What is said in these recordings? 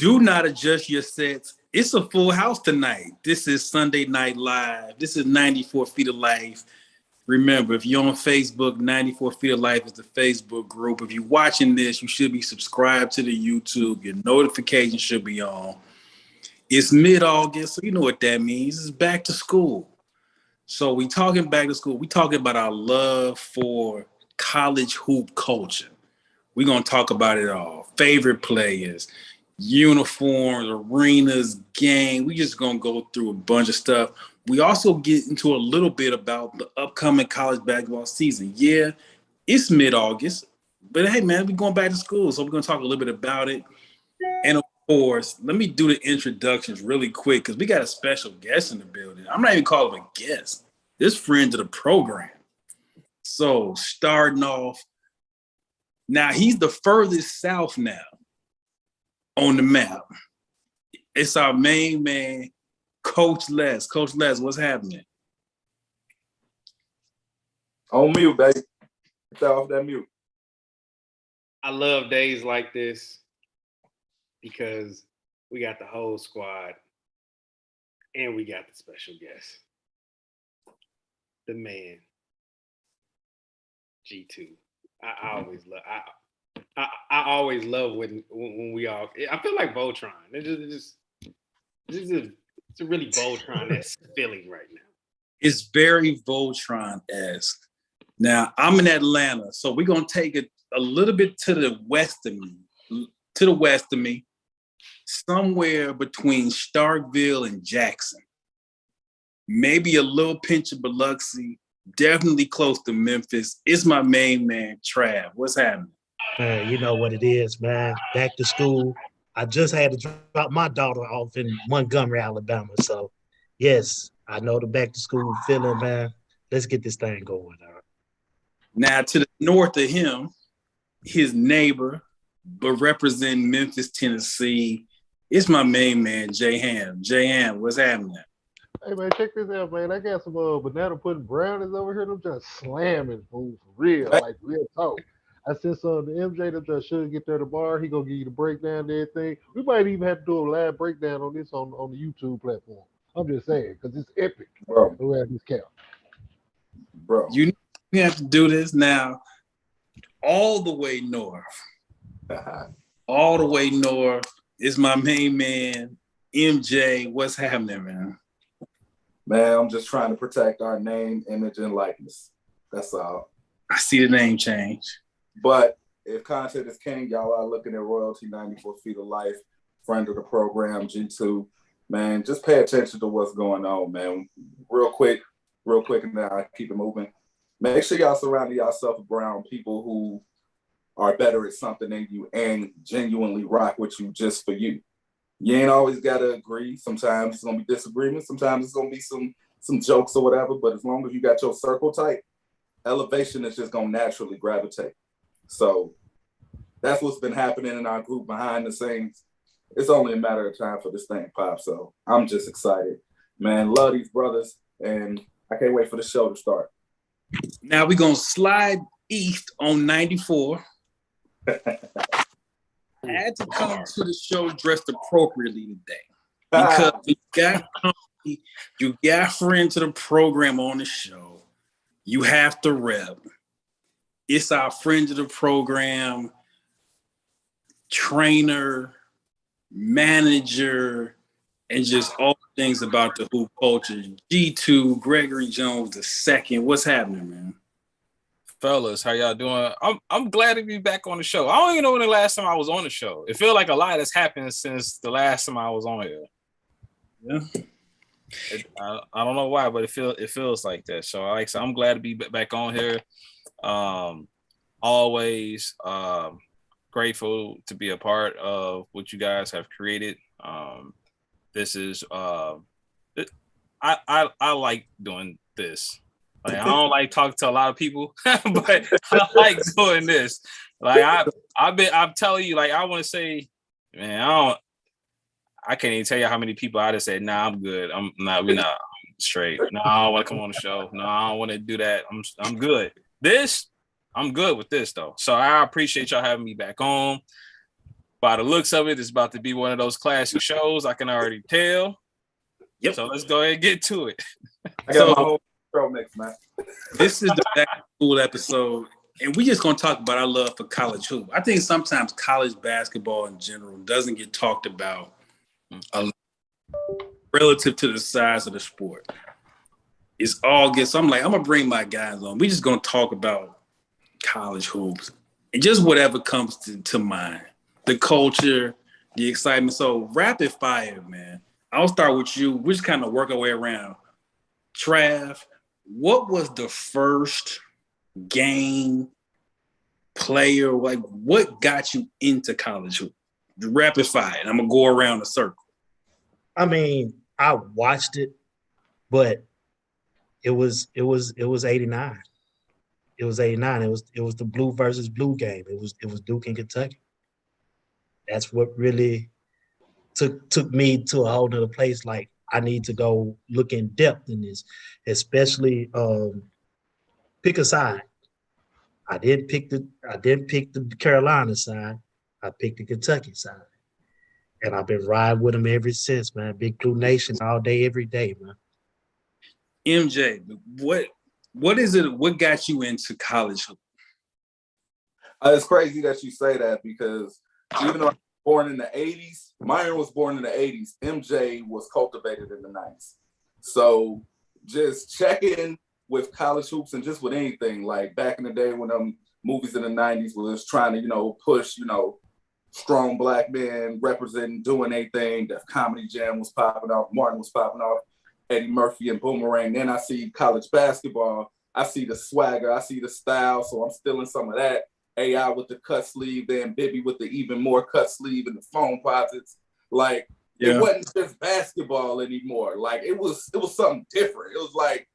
Do not adjust your sets. It's a full house tonight. This is Sunday Night Live. This is 94 Feet of Life. Remember, if you're on Facebook, 94 Feet of Life is the Facebook group. If you're watching this, you should be subscribed to the YouTube. Your notifications should be on. It's mid-August, so you know what that means. It's back to school. So we talking back to school. We talking about our love for college hoop culture. We're going to talk about it all. Favorite players, uniforms, arenas, game. We just going to go through a bunch of stuff. We also get into a little bit about the upcoming college basketball season. Yeah, it's mid-August, but hey, man, we're going back to school, so we're going to talk a little bit about it. And of course, let me do the introductions really quick because we got a special guest in the building. I'm not even calling him a guest. This friend of the program. So starting off, now he's the furthest south now on the map. It's our main man, Coach Les. Coach Les, what's happening? On mute, baby. Get off that mute. I love days like this because we got the whole squad and we got the special guest. The man, G2. I always love when we all. I feel like Voltron. It's a really Voltron-esque feeling right now. It's very Voltron-esque. Now I'm in Atlanta, so we're gonna take it a little bit to the west of me, somewhere between Starkville and Jackson. Maybe a little pinch of Biloxi. Definitely close to Memphis. It's my main man, Trav. What's happening? You know what it is, man. Back to school. I just had to drop my daughter off in Montgomery, Alabama. So, yes, I know the back to school feeling, man. Let's get this thing going. All right. Now, to the north of him, his neighbor, but representing Memphis, Tennessee, it's my main man, Jay Ham. Jay Ham, what's happening? Hey, man, check this out, man. I got some banana pudding brownies over here. I'm just slamming food for real, like real talk. I sent some to MJ that just should get there tomorrow. He gonna give you the breakdown and everything. We might even have to do a live breakdown on this on the YouTube platform. I'm just saying, because it's epic around this camp. Bro. You have to do this now. All the way north. All the way north is my main man, MJ. What's happening, man? Man, I'm just trying to protect our name, image, and likeness. That's all. I see the name change. But if content is king, y'all are looking at Royalty 94 Feet of Life, friend of the program, G2. Man, just pay attention to what's going on, man. Real quick, and then I keep it moving. Make sure y'all surround yourself around people who are better at something than you and genuinely rock with you just for you. You ain't always got to agree. Sometimes it's going to be disagreements. Sometimes it's going to be some jokes or whatever. But as long as you got your circle tight, elevation is just going to naturally gravitate. So that's what's been happening in our group behind the scenes. It's only a matter of time for this thing to pop. So I'm just excited. Man, love these brothers. And I can't wait for the show to start. Now we're going to slide east on 94. I had to come to the show dressed appropriately today because you got friends to the program on the show. You have to rep. It's our friend of the program, trainer, manager, and just all things about the hoop culture. G2, Gregory Jones II. What's happening, man? Fellas, how y'all doing? I'm glad to be back on the show. I don't even know when the last time I was on the show. It feels like a lot has happened since the last time I was on here. Yeah. I don't know why, but it feels like that. So I'm glad to be back on here. Always grateful to be a part of what you guys have created. This is I like doing this. Like, I don't like talking to a lot of people, but I like doing this. Like I'm telling you, like I want to say, man, I can't even tell you how many people I just said, nah, I'm good. I'm straight. No, I don't want to come on the show. No, I don't want to do that. I'm good. I'm good with this though. So I appreciate y'all having me back on. By the looks of it, it's about to be one of those classic shows. I can already tell. Yep. So let's go ahead and get to it. I got my whole show mix, man. This is the back to school episode, and we just gonna talk about our love for college hoop. I think sometimes college basketball in general doesn't get talked about relative to the size of the sport. It's all good. So I'm gonna bring my guys on. We just gonna talk about college hoops and just whatever comes to mind. The culture, the excitement. So rapid fire, man. I'll start with you. We just kind of work our way around. Trav, what was the first game, player, like what got you into college hoop? The rapid fire, and I'm gonna go around the circle. I mean, I watched it, but it was 89. It was 89. It was the blue versus blue game. It was Duke and Kentucky. That's what really took me to a whole nother place. Like, I need to go look in depth in this, especially pick a side. I didn't pick the Carolina side. I picked the Kentucky side. And I've been riding with them ever since, man. Big Blue Nation all day, every day, man. MJ, what is it? What got you into college hoop? It's crazy that you say that because even though I was born in the 80s, Myron was born in the 80s. MJ was cultivated in the 90s. So just checking with college hoops and just with anything, like back in the day when movies in the 90s was trying to, push, strong black men representing, doing anything. Def Comedy Jam was popping off. Martin was popping off. Eddie Murphy and Boomerang. Then I see college basketball. I see the swagger. I see the style. So I'm stealing some of that. AI with the cut sleeve, then Bibby with the even more cut sleeve and the foam posits. Like, It wasn't just basketball anymore. Like, it was something different. It was like,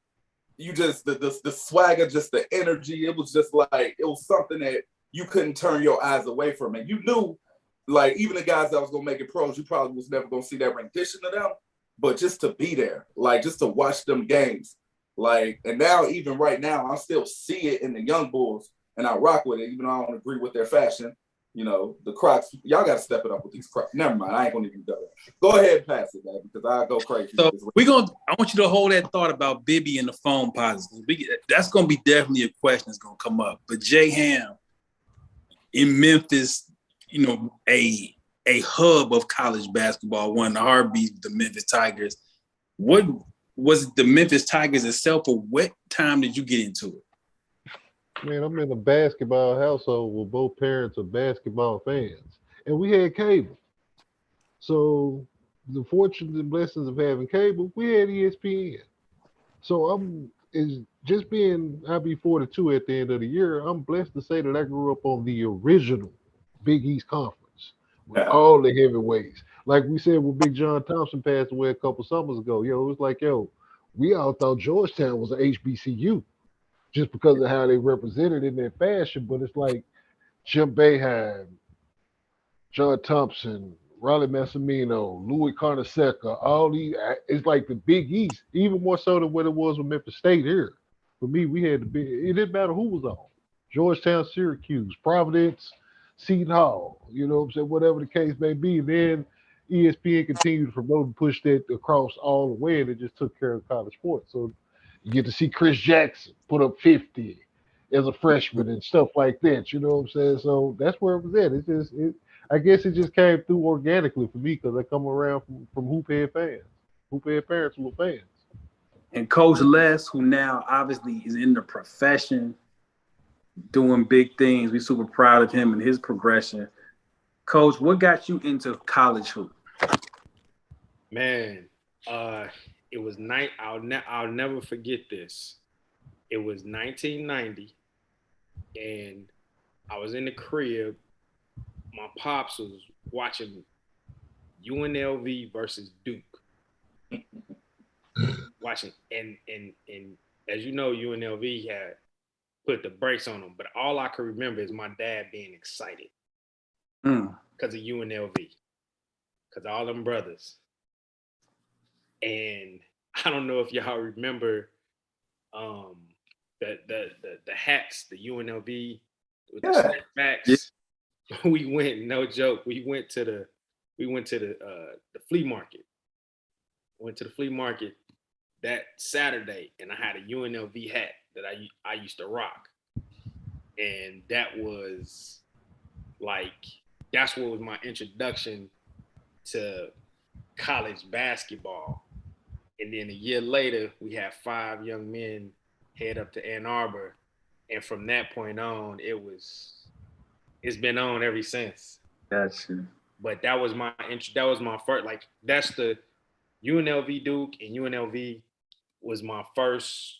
you just, the swagger, just the energy. It was just like, it was something that you couldn't turn your eyes away from. And you knew, like, even the guys that was going to make it pros, you probably was never going to see that rendition of them. But just to be there, like, just to watch them games. Like, and now, even right now, I still see it in the young bulls, and I rock with it, even though I don't agree with their fashion. The Crocs, y'all got to step it up with these Crocs. Never mind, I ain't going to even go there. Go ahead and pass it, man, because I go crazy. So I want you to hold that thought about Bibby and the foam posits. That's going to be definitely a question that's going to come up. But Jay Ham in Memphis, a hub of college basketball, one of the heartbeats of the Memphis Tigers. What was it, the Memphis Tigers itself, or what time did you get into it? Man, I'm in a basketball household where both parents are basketball fans, and we had cable. So the fortune and blessings of having cable, we had ESPN. So I'll be 42 at the end of the year. I'm blessed to say that I grew up on the original Big East Conference with all the heavyweights. Like we said, when Big John Thompson passed away a couple summers ago, it was like, we all thought Georgetown was an HBCU just because of how they represented in their fashion. But it's like Jim Boeheim, John Thompson, Raleigh Massimino, Louis Carnesecca, all these, it's like the Big East, even more so than what it was with Memphis State here. For me, we had it didn't matter who was on. Georgetown, Syracuse, Providence, Seton Hall, whatever the case may be. Then ESPN continued to promote and push that across all the way, and it just took care of college sports. So you get to see Chris Jackson put up 50 as a freshman and stuff like that. You know what I'm saying? So that's where it was at. I guess it just came through organically for me because I come around from hoophead fans, hoophead parents who were fans. And Coach Les, who now obviously is in the profession, doing big things. We're super proud of him and his progression. Coach, what got you into college hoop? Man, it was I'll never forget this. It was 1990, and I was in the crib. My pops was watching UNLV versus Duke. Watching, and as you know, UNLV had put the brakes on them. But all I can remember is my dad being excited because of UNLV, because all them brothers. And I don't know if y'all remember the hats, the UNLV with the snapbacks. we went, no joke, we went to the flea market. Went to the flea market that Saturday, and I had a UNLV hat that I used to rock, and that was like, that's what was my introduction to college basketball. And then a year later, we had 5 young men head up to Ann Arbor, and from that point on, it's been on ever since. Gotcha. But that was my first, like, that's the UNLV Duke, and UNLV was my first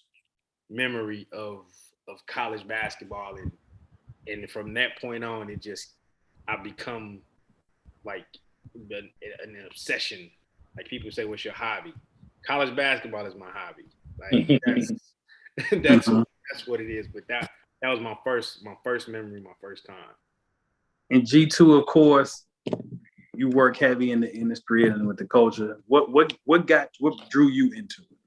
memory of college basketball, and from that point on, I become like an obsession. Like, people say, what's your hobby? College basketball is my hobby. Like, that's what it is. But that was my first memory, my first time. And G2, of course, you work heavy in the industry and with the culture. What drew you into it?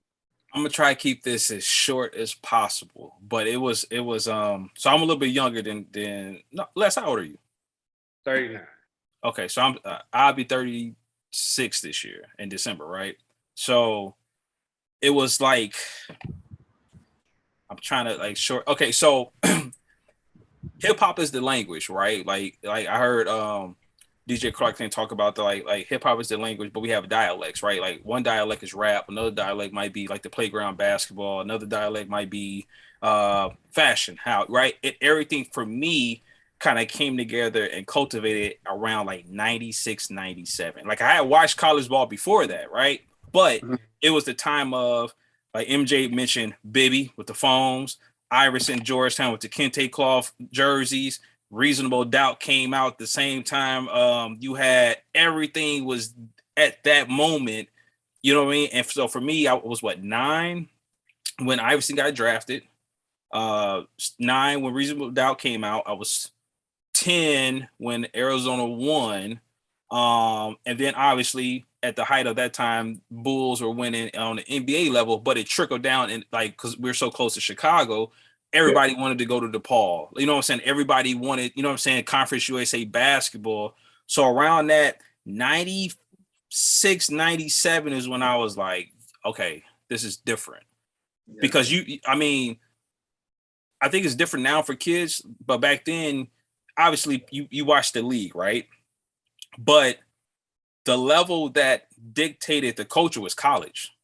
I'm gonna try to keep this as short as possible, but it was so I'm a little bit younger than no, Les, how old are you? 39. Okay, so I'll be 36 this year in December, right? So it was like, I'm trying to like short. Okay, so hip hop is the language, right? Like I heard DJ Clarkson talk about the like hip hop is the language, but we have dialects, right? Like one dialect is rap, another dialect might be like the playground basketball, another dialect might be fashion, right? Everything for me kind of came together and cultivated around like 96, 97. Like, I had watched college ball before that, right? But it was the time of, like MJ mentioned, Bibby with the foams, Iverson, Georgetown with the kente cloth jerseys. Reasonable Doubt came out the same time. You had everything was at that moment, you know what I mean? And so for me, I was 9 when Iverson got drafted, 9 when Reasonable Doubt came out. I was 10 when Arizona won. And then obviously at the height of that time, Bulls were winning on the NBA level, but it trickled down, and like, because we're so close to Chicago, everybody wanted to go to DePaul. You know what I'm saying? Everybody wanted, you know what I'm saying, Conference USA basketball. So around that 96, 97 is when I was like, okay, this is different. Yeah. Because I think it's different now for kids, but back then, obviously you watched the league, right? But the level that dictated the culture was college.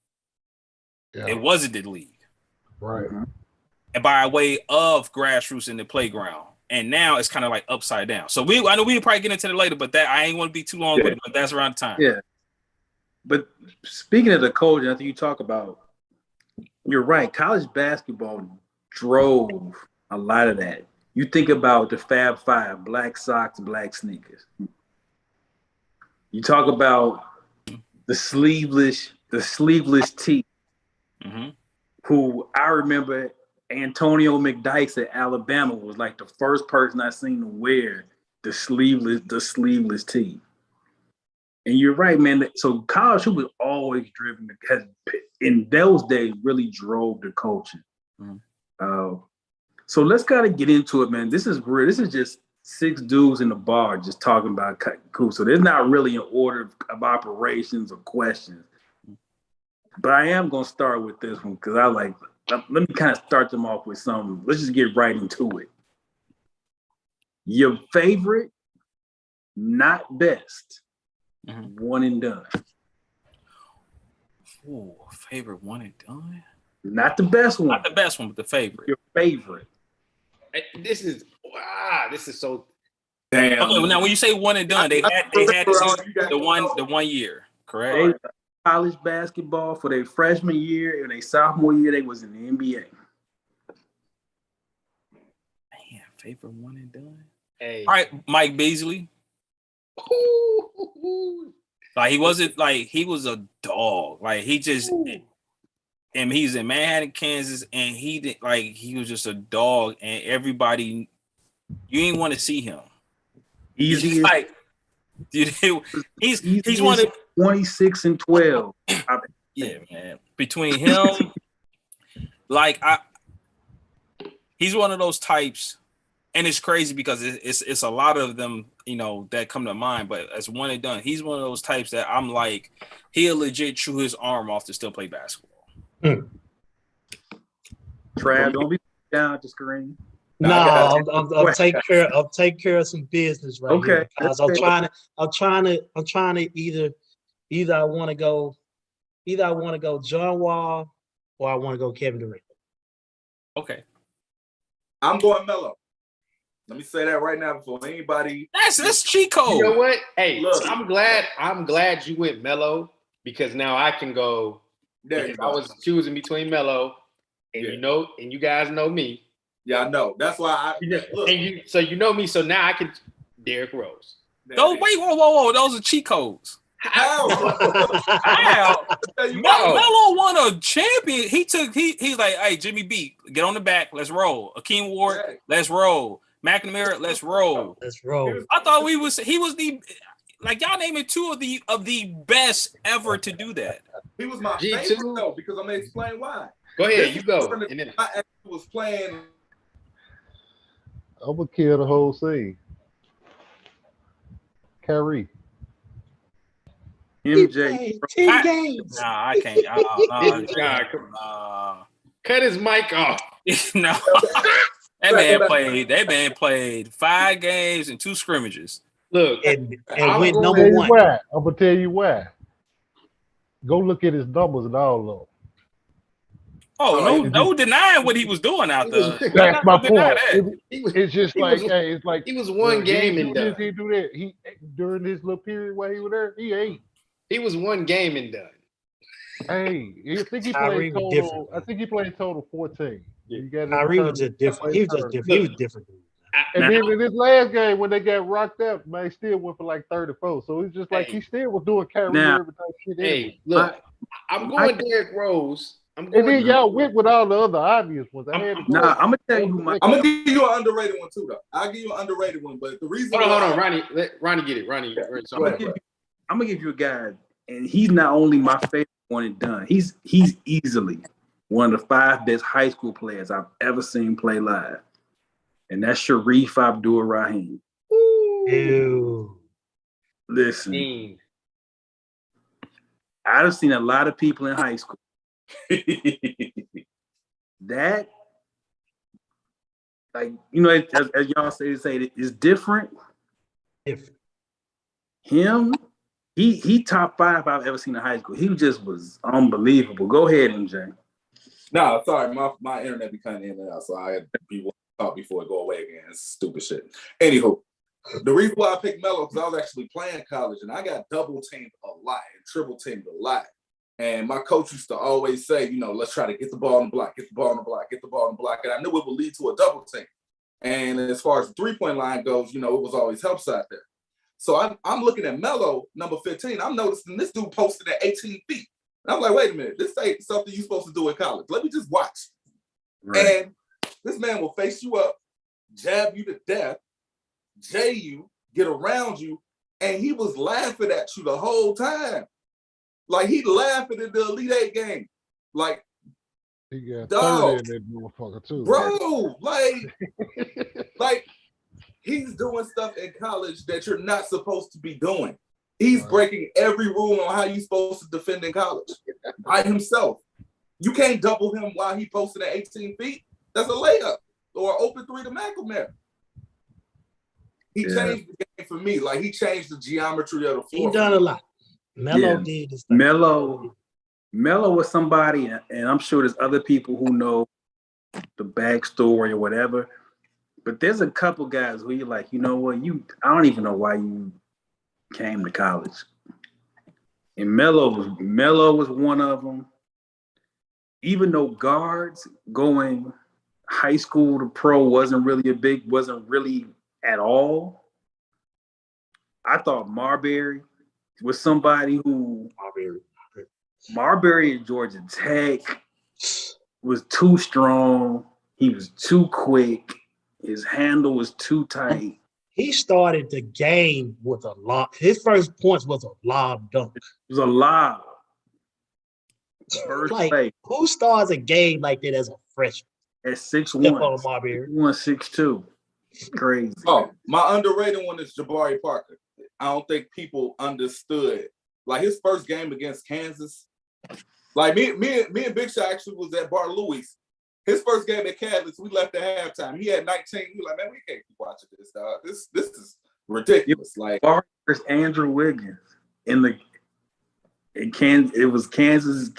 Yeah. It wasn't the league. Right. And by way of grassroots in the playground. And now it's kind of like upside down. So I know we'll probably get into it later, but that I ain't want to be too long with it, but that's around the time. Yeah. But speaking of the culture, I think you talk about, you're right, college basketball drove a lot of that. You think about the Fab Five, black socks, black sneakers. You talk about the sleeveless tee, who I remember Antonio McDykes at Alabama was like the first person I seen to wear the sleeveless tee. And you're right, man. So college was always driven because in those days really drove the culture. So let's kind of get into it, man. This is real. This is just 6 dudes in the bar just talking about cool. So there's not really an order of operations or questions. But I am going to start with this one because let me kind of start them off with something. Let's just get right into it. Your favorite, not best, one and done. Ooh, favorite one and done? Not the best one. Not the best one, but the favorite. Your favorite. This is so damn. Okay, well, now when you say one and done, they had the 1 year, correct? College basketball for their freshman year and their sophomore year, they was in the NBA. Man, favorite one and done. Hey. All right, Mike Beasley. Like, he wasn't like, he was a dog. Like, he just, and he's in Manhattan, Kansas, and he was just a dog, and everybody, you didn't want to see him. Easy, like, dude, he's one of 26 and 12. Yeah, man. Between him, like, he's one of those types, and it's crazy because it's a lot of them, that come to mind. But as one and done, he's one of those types that I'm like, he'll legit chew his arm off to still play basketball. Trav, don't be down at the screen. No, I'll take care of some business right here because I'm trying to either I want to go John Wall or I want to go Kevin Durant. Okay. I'm going Melo. Let me say that right now before anybody. That's cheat code. You know what? Hey, Look. I'm glad you went Melo because now I can go. There you I was choosing between Melo and and you guys know me. Yeah, I know. That's why look. So you know me. So now I can Derrick Rose. Whoa! Those are cheat codes. How? Melo won a champion. He's like, hey, Jimmy B, get on the back. Let's roll. Akeem Ward, let's roll. McNamara, let's roll. Let's roll. I thought he was the y'all naming two of the best ever to do that. He was my favorite though, because I'm gonna explain why. Go ahead, you go. And then I actually was playing. I'm gonna kill the whole scene. Kyrie. MJ. 10 games. Nah, I can't. Cut his mic off. No. That man played 5 games and 2 scrimmages. Look, and went number 1. I'm gonna tell you why. Go look at his numbers and all of them. Oh, no denying what he was doing out there. That's my point. It's just like he was one game and done. He do that. He during this little period while he was there, he ate. He was one game and done. Hey, I think he played total. I think he played total 14. Kyrie was just different. He was just different. He was different. And then in this last game when they got rocked up, man, still went for like 34. So it's just like he still was doing Kyrie every time shit. Hey, look, I'm going Derrick Rose. And then y'all went with all the other obvious ones. I'm gonna tell you I'm gonna give you an underrated one too, though. I'll give you an underrated one, but the reason. Hold on, Ronnie. Let Ronnie get it. Ronnie. I'm gonna give you a guy, and he's not only my favorite one and done. He's easily one of the 5 best high school players I've ever seen play live, and that's Sharif Abdul-Rahim. Ew. Listen, I've seen a lot of people in high school. That, like, as y'all say it's different. Him, he top 5 I've ever seen in high school. He just was unbelievable. Go ahead, MJ. No, sorry, my internet be kind of in and out, so I had to be talk before it go away again. It's stupid shit. Anywho, the reason why I picked Melo because I was actually playing college and I got double teamed a lot and triple teamed a lot. And my coach used to always say, let's try to get the ball on the block, get the ball on the block, get the ball on the block. And I knew it would lead to a double team. And as far as the 3-point line goes, it was always help side there. So I'm looking at Melo, number 15. I'm noticing this dude posted at 18 feet. And I'm like, wait a minute, this ain't something you're supposed to do in college. Let me just watch. Right. And this man will face you up, jab you to death, jay you, get around you, and he was laughing at you the whole time. Like, he laughing at the Elite 8 game. Like, he got 30 in that motherfucker, too. Bro, like, he's doing stuff in college that you're not supposed to be doing. He's breaking every rule on how you're supposed to defend in college by himself. You can't double him while he posted at 18 feet. That's a layup or an open 3 to McNamara. He changed the game for me. Like, he changed the geometry of the floor. He done a lot. Melo did this. Melo was somebody, and I'm sure there's other people who know the backstory or whatever. But there's a couple guys who you're like, you know what? I don't even know why you came to college. And Melo was one of them. Even though guards going high school to pro wasn't really at all. I thought Marbury was somebody who Marbury at Georgia Tech was too strong. He was too quick. His handle was too tight. He started the game with a lob. His first points was a lob dunk. It was a lob. First play. Who starts a game like that as a freshman? At 6'1", Marbury. 6'2". Crazy. Oh, my underrated one is Jabari Parker. I don't think people understood. Like his first game against Kansas, like me and Big Shot actually was at Bar Louis. His first game at Catalyst, we left at halftime. He had 19. We were like, man, we can't keep watching this, dog. This is ridiculous. Like Parker's Andrew Wiggins it was Kansas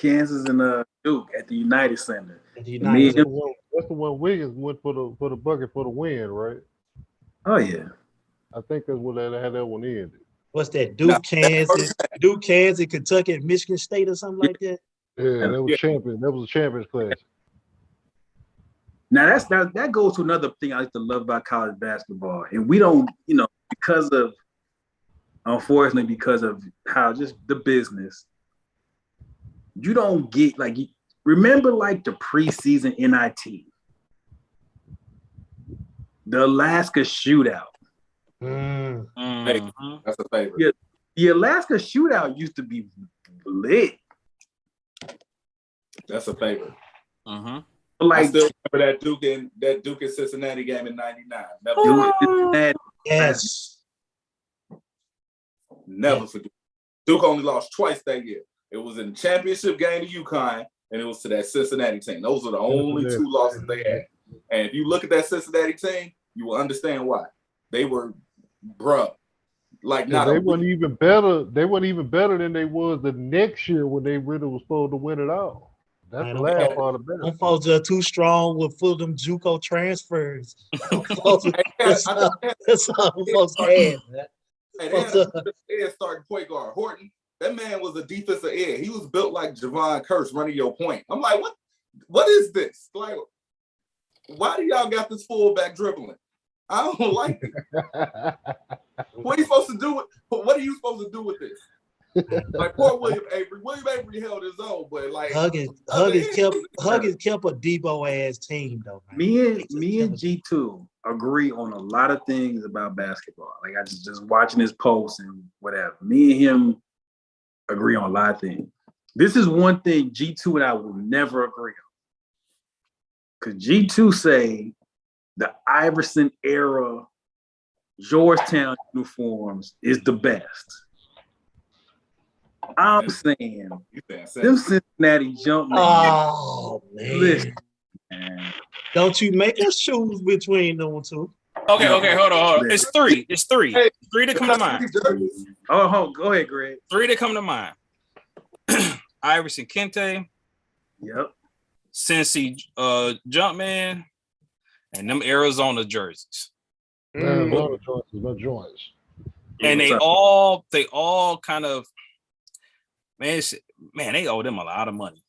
and Duke at the United Center. At the United That's the one Wiggins went for the bucket for the win, right? Oh yeah. I think that's what they had that one ended. What's that? Duke, Kansas, Kentucky, and Michigan State or something like that. Yeah, that was champion. That was a champions class. Now that goes to another thing I used to love about college basketball, and we don't, unfortunately, because of how just the business, you don't get remember the preseason NIT, the Alaska shootout. Hey, that's a favorite. Yeah, the Alaska shootout used to be lit. That's a favorite. I still remember that Duke and Cincinnati game in '99. Yes. Never forget. Duke only lost twice that year. It was in the championship game to UConn, and it was to that Cincinnati team. Those are the only two losses they had. And if you look at that Cincinnati team, you will understand why. They were, bruh. They weren't even better. They weren't even better than they was the next year when they really was supposed to win it all. That's the last part of it. Them folks are too strong with full them JUCO transfers. That's all folks had, man. They had starting point guard Horton. That man was a defensive end. He was built like Javon Curse running your point. I'm like, what is this? Like, why do y'all got this fullback dribbling? I don't like it. What are you supposed to do with? What are you supposed to do with this? Like poor William Avery. William Avery held his own, but Huggins kept a Debo ass team though. Man. Me and G2 agree on a lot of things about basketball. Like I just watching his posts and whatever. Me and him agree on a lot of things. This is one thing G2 and I will never agree on. Because G2 say the Iverson era Georgetown uniforms is the best. I'm saying them Cincinnati Jumpmen. Oh man. Listen, man. Don't you make us choose between them two. Okay, hold on. It's three. Hey, three to come to mind. Oh, go ahead, Greg. Three to come to mind. Iverson Kente. Yep. Cincy Jumpman. And them Arizona jerseys. Arizona choices, no joints. And they all kind of man, they owe them a lot of money.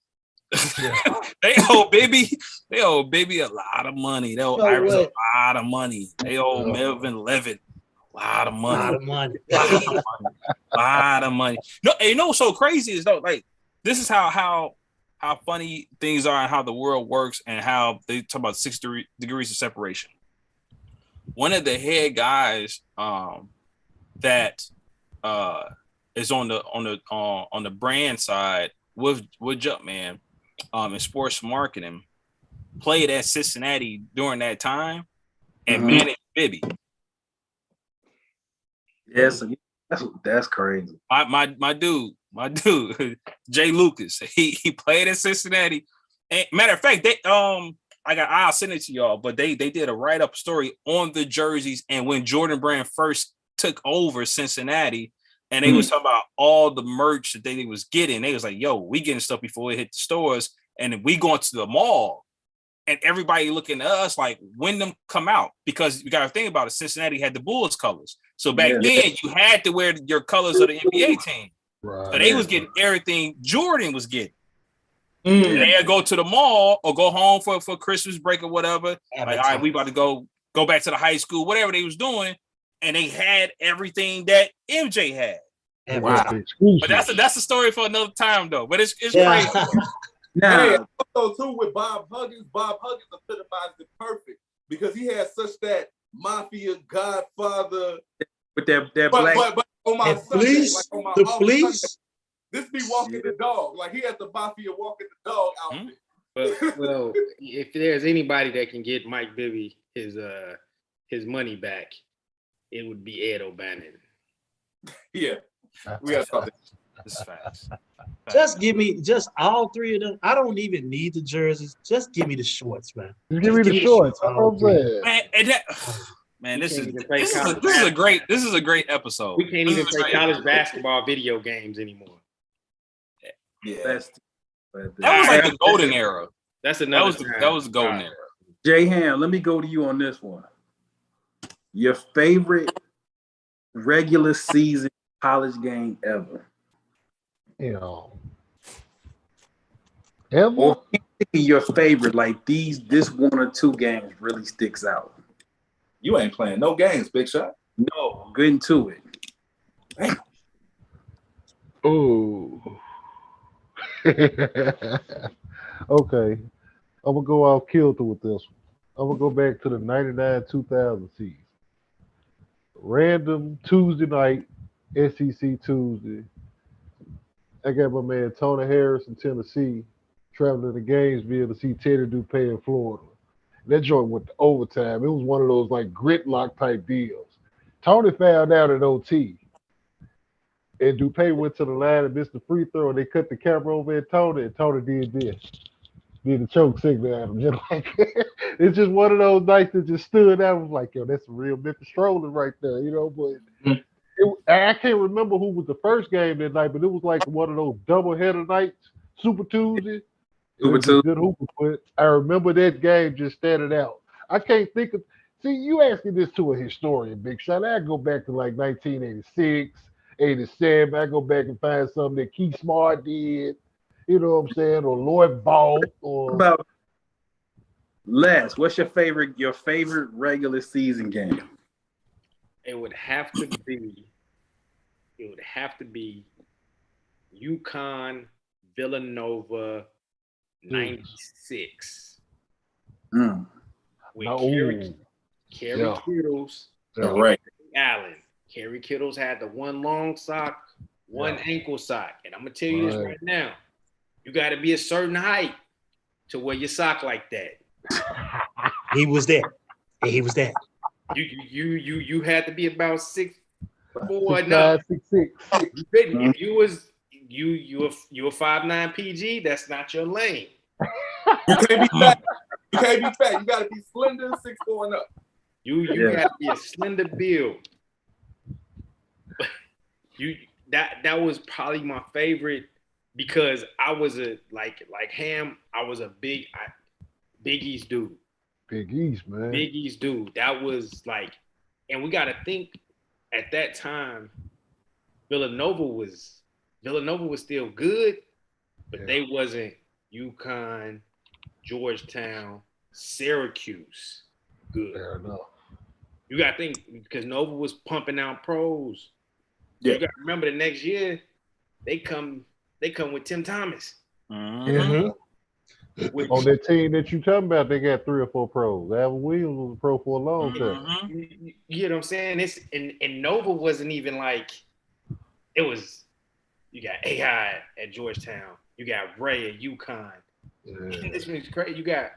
Yeah. They owe Baby a lot of money. They owe Iris a lot of money. They owe Melvin Levitt a lot of money. Lot of money. No, you know what's so crazy is though, this is how funny things are and how the world works and how they talk about 6 degrees of separation. One of the head guys that is on the brand side with Jumpman in sports marketing played at Cincinnati during that time and managed Bibby. Yes, that's crazy. My dude, Jay Lucas. He played at Cincinnati. And matter of fact, I'll send it to y'all, but they did a write-up story on the jerseys and when Jordan Brand first took over Cincinnati, and they was talking about all the merch that they was getting. They was like, yo, we getting stuff before it hit the stores, and we going to the mall. And everybody looking at us like, when them come out? Because you got to think about it, Cincinnati had the Bulls colors. So back then, you had to wear your colors of the NBA team. Right. So they was getting everything Jordan was getting. They'd go to the mall or go home for Christmas break or whatever. Like, all right, we about to go back to the high school, whatever they was doing. And they had everything that MJ had. Wow. But that's a story for another time, though. But it's crazy. Hey, also too with Bob Huggins epitomized it perfect because he had such that mafia godfather with that black. But on my Sunday, fleece, like on my fleece. Sunday, this be walking the dog. Like he had the mafia walking the dog outfit. But well, if there's anybody that can get Mike Bibby his his money back, it would be Ed O'Bannon. Yeah, we got to talk. This is facts. Just give me just all three of them. I don't even need the jerseys. Just give me the shorts, man. Just give me the shorts. That's what I'm saying. Man, and that, man, this is a great episode. We can't even play college basketball video games anymore. Yeah, That was like the golden era. That's another. That was the golden era. Jay Ham, let me go to you on this one. Your favorite regular season college game ever? Ever? Or your favorite, like this one or two games really sticks out. you ain't playing no games, Big Shot. No, good into it. Oh. Okay. I'm gonna go off kilter with this one. I'm gonna go back to the 99-2000 season. Random Tuesday night, SEC Tuesday. I got my man Tony Harris in Tennessee traveling to Gainesville to see Teddy Dupay in Florida. That joint went to overtime. It was one of those like gridlock type deals. Tony fouled out at OT. And Dupay went to the line and missed the free throw, and they cut the camera over at Tony, and Tony did this. Did the choke signal at him. Just like, it's just one of those nights that just stood out. I was like, yo, that's some real Memphis trolling right there, you know. But I can't remember who was the first game that night, but it was like one of those doubleheader nights, Super Tuesday. It was a good hooper, but I remember that game just standing out. I can't think of. See, you asking this to a historian, Big Shot. I go back to like 1986. 87, I go back and find something that Keith Smart did, you know what I'm saying, or Lloyd Ball, or about Les, what's your favorite regular season game? It would have to be UConn Villanova 96. With Kerry Kittles, Right. Allen. Kerry Kittles had the one long sock, one ankle sock. And I'm going to tell you this right now. You got to be a certain height to wear your sock like that. He was there. He was there. You had to be about 6'4". 6'5", 6'6". If you was you a 5'9" PG, that's not your lane. You can't be fat. You can't be fat. You got to be slender, 6'4" and up. You got to be a slender build. That was probably my favorite because I was a like Ham. I was a Big East dude. Big East, man. Big East dude. That was like, and we got to think at that time, Villanova was still good, but they wasn't UConn, Georgetown, Syracuse good. Fair enough. You got to think because Nova was pumping out pros. Yeah. You got to remember the next year, they come with Tim Thomas. Mm-hmm. On that team that you talking about, they got 3 or 4 pros. Alvin Williams was a pro for a long time. You know what I'm saying? It's and Nova wasn't even like it was. You got AI at Georgetown. You got Ray at UConn. Yeah. This one's crazy. You got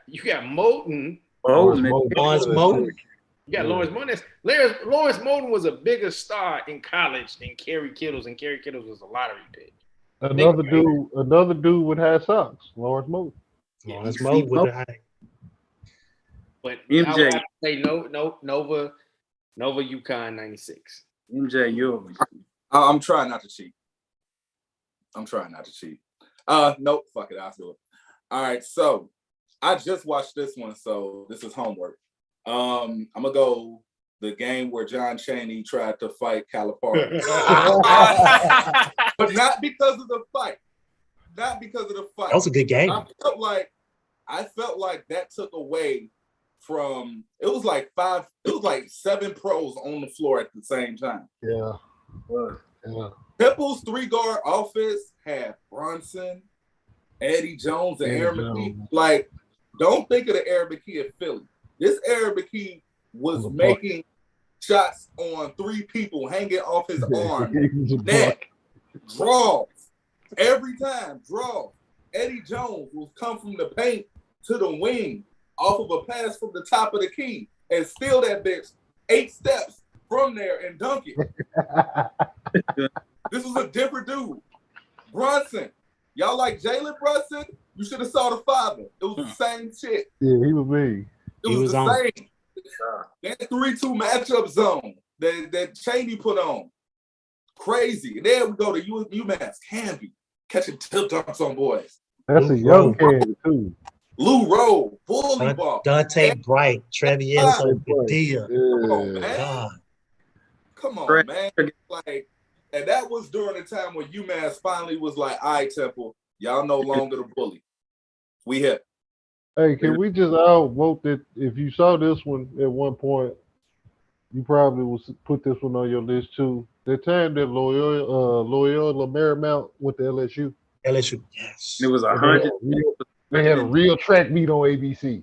Moulton. Lawrence Moulton. You got Lawrence Moulton. Lawrence Moulton was a bigger star in college than Kerry Kittles, and Kerry Kittles was a lottery pick. Another dude with high socks, Lawrence Moulton. Lawrence Moulton with the high. But MJ. I would have to say Nova UConn 96. MJ, yours. I'm trying not to cheat. Nope, fuck it, I'll do it. All right, so I just watched this one, so this is homework. I'm gonna go the game where John Chaney tried to fight Calipari. But not because of the fight. That was a good game. I felt like that took away from it was like 7 pros on the floor at the same time. Yeah. Pipple's 3-guard offense had Brunson, Eddie Jones, and Aaron McKee. Like, don't think of the Aaron McKee of Philly. This Aaron McKee was making shots on 3 people hanging off his arm, neck, draws. Every time, draws. Eddie Jones will come from the paint to the wing off of a pass from the top of the key and steal that bitch 8 steps from there and dunk it. This was a different dude. Brunson. Y'all like Jalen Brunson? You should have saw the father. It was the same shit. Yeah, he was me. It was the same. That 3-2 matchup zone that Cheney put on. Crazy. And then we go to UMass. Canby. Catching tip dunks on boys. That's a young kid, too. Lou Rowe. Bully ball. Dante Bright. Travieso Padilla. Come on, man. Come on, man. Like, and that was during the time when UMass finally was like, all right, Temple, y'all no longer the bully. We hit. Hey, can we just outvote that if you saw this one at one point, you probably will put this one on your list too. The time that Loyola Marymount went to LSU. LSU, yes. It was 100. They had a real track meet on ABC.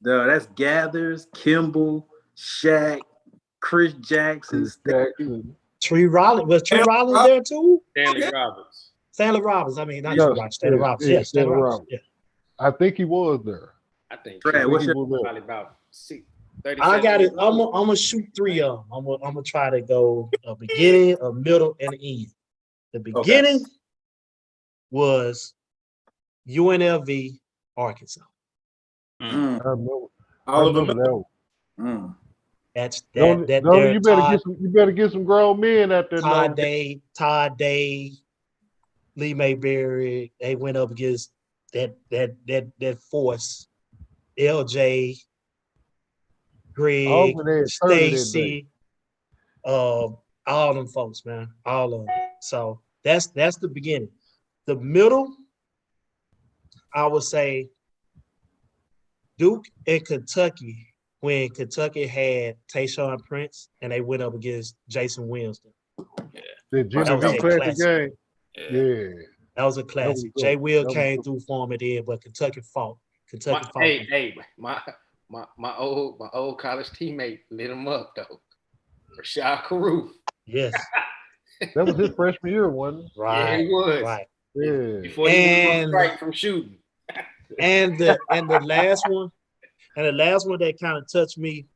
That's Gathers, Kimball, Shaq, Chris Jackson. Tree Rollins. Was Tree Rollins there too? Stanley Roberts. Stanley Roberts. I mean, not Tree Roberts. Stanley Roberts. Yes, Stanley Roberts. Yeah. I think he was there. I think what's probably about 30 I got it. I'm gonna shoot 3 of them. I'm gonna try to go a beginning, a middle, and an end. The beginning was UNLV, Arkansas. I remember that one. That's that. You better get some grown men out there. Todd Day, Lee Mayberry. They went up against that force. LJ, Greg, Stacy, all them folks, man. All of them. So that's the beginning. The middle, I would say Duke and Kentucky, when Kentucky had Tayshaun Prince and they went up against Jason Winston. Yeah. The Jimmy B classic game. Yeah. That was a classic. Jay Will came through for him at the end, but Kentucky fought. My old college teammate lit him up though. Rashad Caruth. Yes. That was his freshman year, wasn't it? Right. Yeah, he was. Right. Yeah. Before he was strike from shooting. And the last one that kind of touched me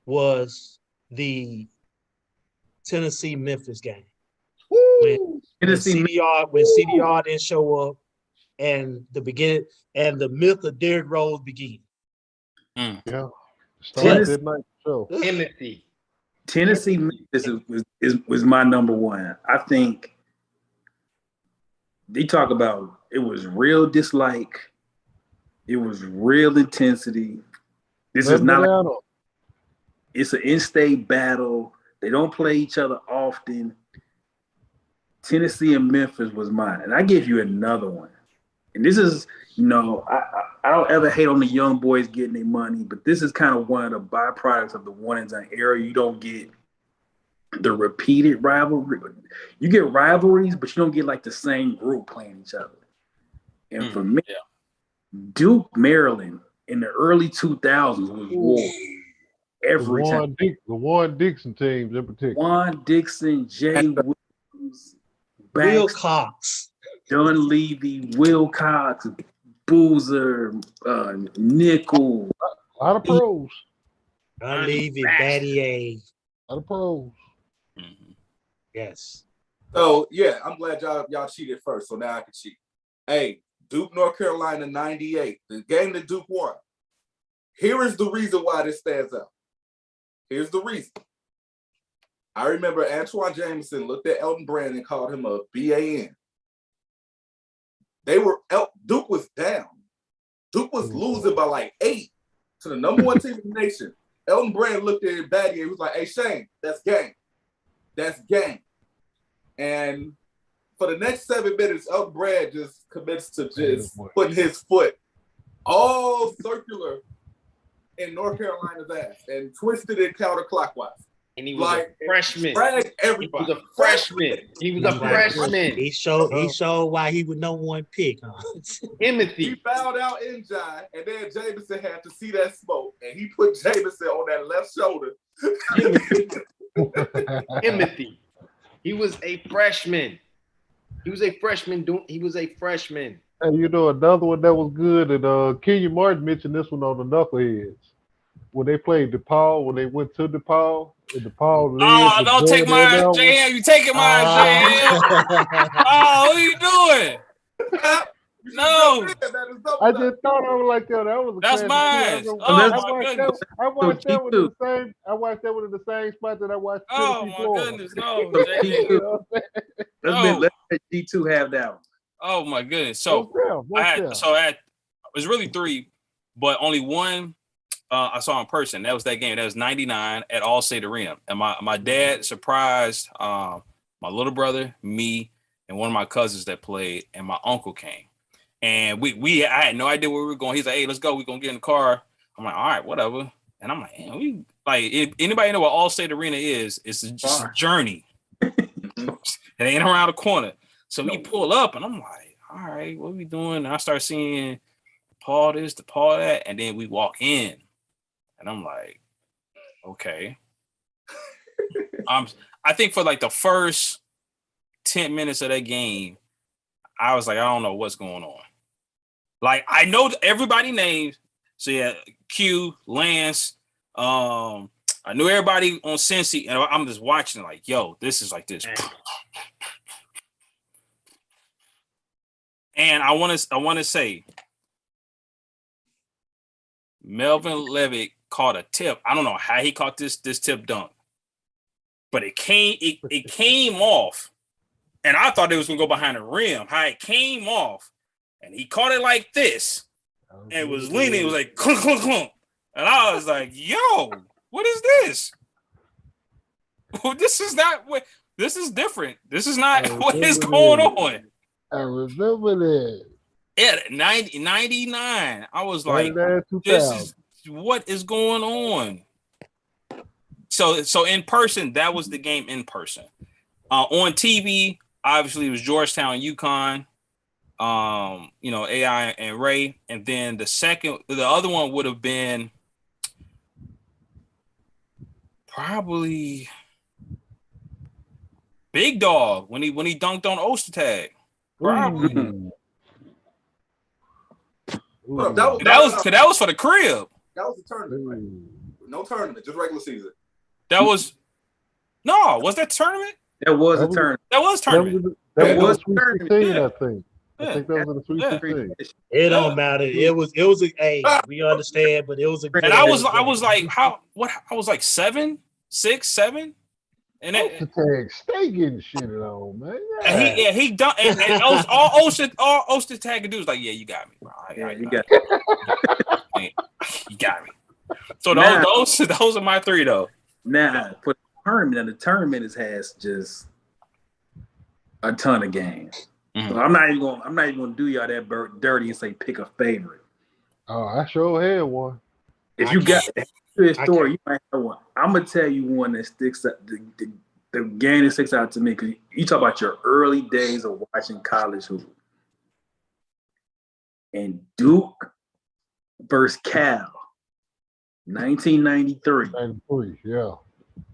was the Tennessee Memphis game. When CDR didn't show up, and the beginning and the myth of Derrick Rose began. Yeah. Tennessee Memphis was my number one. I think they talk about it was real dislike, it was real intensity. This is not it's an in-state battle. They don't play each other often. Tennessee and Memphis was mine. And I give you another one. And this is, I don't ever hate on the young boys getting their money, but this is kind of one of the byproducts of the one and done era. You don't get the repeated rivalry. You get rivalries, but you don't get like the same group playing each other. And for me, Duke, Maryland in the early 2000s was war. Every time. The Warren Dixon teams in particular. Warren Dixon, Jay Williams, Wilcox, Dunleavy, Wilcox, Boozer, Nickel. A lot of pros. Dunleavy, Battier. A lot of pros. Yes. So yeah, I'm glad y'all cheated first, so now I can cheat. Hey, Duke, North Carolina, 98, the game that Duke won. Here is the reason why this stands out. Here's the reason. I remember Antoine Jameson looked at Elton Brand and called him a BAN. Duke was down. Duke was losing by like 8 to the number one team in the nation. Elton Brand looked at Battier. He was like, "Hey, Shane, that's game. That's game." And for the next 7 minutes, Elton Brand just commits to just putting his foot all circular in North Carolina's ass and twisted it counterclockwise. And he was like a freshman. Everybody. He was a freshman. He was a freshman. He showed why he was number one pick. Timothy. He fouled out Njai, and then Jameson had to see that smoke, and he put Jameson on that left shoulder. Timothy. He was a freshman. He was a freshman. Hey, another one that was good, and Kenyon Martin mentioned this one on the Knuckleheads. when they played DePaul, when they went to DePaul, and DePaul led Oh, with don't take Jordan and mine, Elvis. JM. You taking mine, JM. Oh, what are you doing? No, I just thought I was like, yo, that was a that's classic. mine. Too. Oh Let's- my goodness. I watched that one in G2. the same. I watched that one in the same spot that I watched Oh Tennessee, my Florida. goodness. No, So JM. G2. You know what I'm saying? Let's let G2 have that one. Oh my goodness. So Most it was really 3, but only one I saw in person. That was that game. That was 99 at Allstate Arena. And my dad surprised my little brother, me, and one of my cousins that played, and my uncle came. And I had no idea where we were going. He's like, hey, let's go. We're gonna get in the car. I'm like, all right, whatever. And I'm like, man, if anybody know what Allstate Arena is, it's just a journey. It ain't around the corner. So we pull up and I'm like, all right, what are we doing? And I start seeing Paul this, the Paul that, and then we walk in. And I'm like, okay. I think for like the first 10 minutes of that game, I was like, I don't know what's going on. Like, I know everybody names. So yeah, Q, Lance, I knew everybody on Cincy, and I'm just watching like, yo, this is like this. And I want to say, Melvin Levitt caught a tip. I don't know how he caught this tip dunk, but it came off, and I thought it was gonna go behind the rim. How it came off, and he caught it like this, and was leaning. It was like clunk, clunk, clunk, and I was like, "Yo, what is this? This is not what. This is different. This is not what is going on." I remember that. Yeah, 99. I was like, this is what is going on. So in person, that was the game in person. On TV, obviously it was Georgetown, UConn, AI and Ray. And then the other one would have been probably Big Dog when he dunked on Ostertag. Probably. That was for the crib. That was the tournament. Right? No tournament, just regular season. Was that tournament? That was a tournament. That was tournament. That was Sweet 16, yeah. I think. I think that was in the Sweet 16. It don't matter. It was a hey, we understand, but it was a good. And I was like, what? I was like 7, 6, 7. And stay getting shitted on, man. Yeah. He done, and all Ostertag could do was like, yeah, you got me, bro. You got me. So those are my 3 though. Now for the tournament has just a ton of games. Mm-hmm. So I'm not even gonna do y'all that dirty and say pick a favorite. Oh, I sure had one. If you got a story, you might have one. I'm gonna tell you one that sticks up. The game that sticks out to me because you talk about your early days of watching college hoop. And Duke versus Cal, 1993. 93, yeah.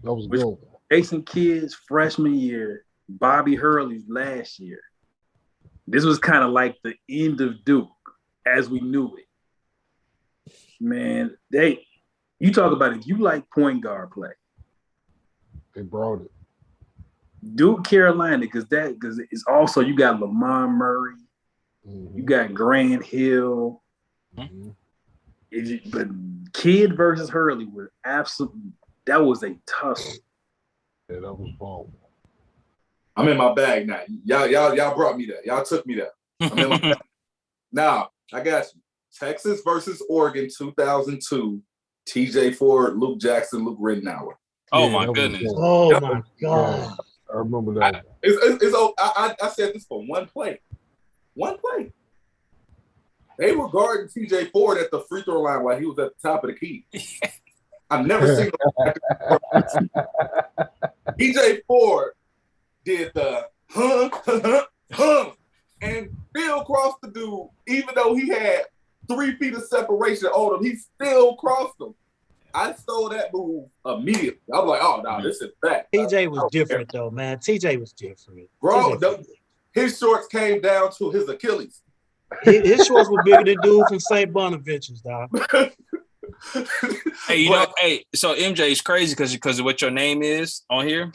That was good. Jason Kidd's freshman year, Bobby Hurley's last year. This was kind of like the end of Duke as we knew it. Man, you talk about it. You like point guard play. They brought it. Duke, Carolina, because it's also you got Lamar Murray, you got Grant Hill, but Kidd versus Hurley was absolutely that was a tussle. Yeah, that was fun. I'm in my bag now. Y'all brought me there. Y'all took me there. I'm in my bag. Now I got you. Texas versus Oregon, 2002. TJ Ford, Luke Jackson, Luke Rittenauer. Oh my goodness! Oh my god! I remember that. I said this for one play. One play. They were guarding TJ Ford at the free throw line while he was at the top of the key. I've never seen TJ Ford did the and still crossed the dude, even though he had 3 feet of separation on him. He still crossed him. I stole that move immediately. I was like, oh, no, this is back. TJ was different, though, man. TJ was different. Bro, his shorts came down to his Achilles. His shorts were bigger than dude from St. Bonaventure's, dog. Hey, hey, so MJ is crazy because of what your name is on here.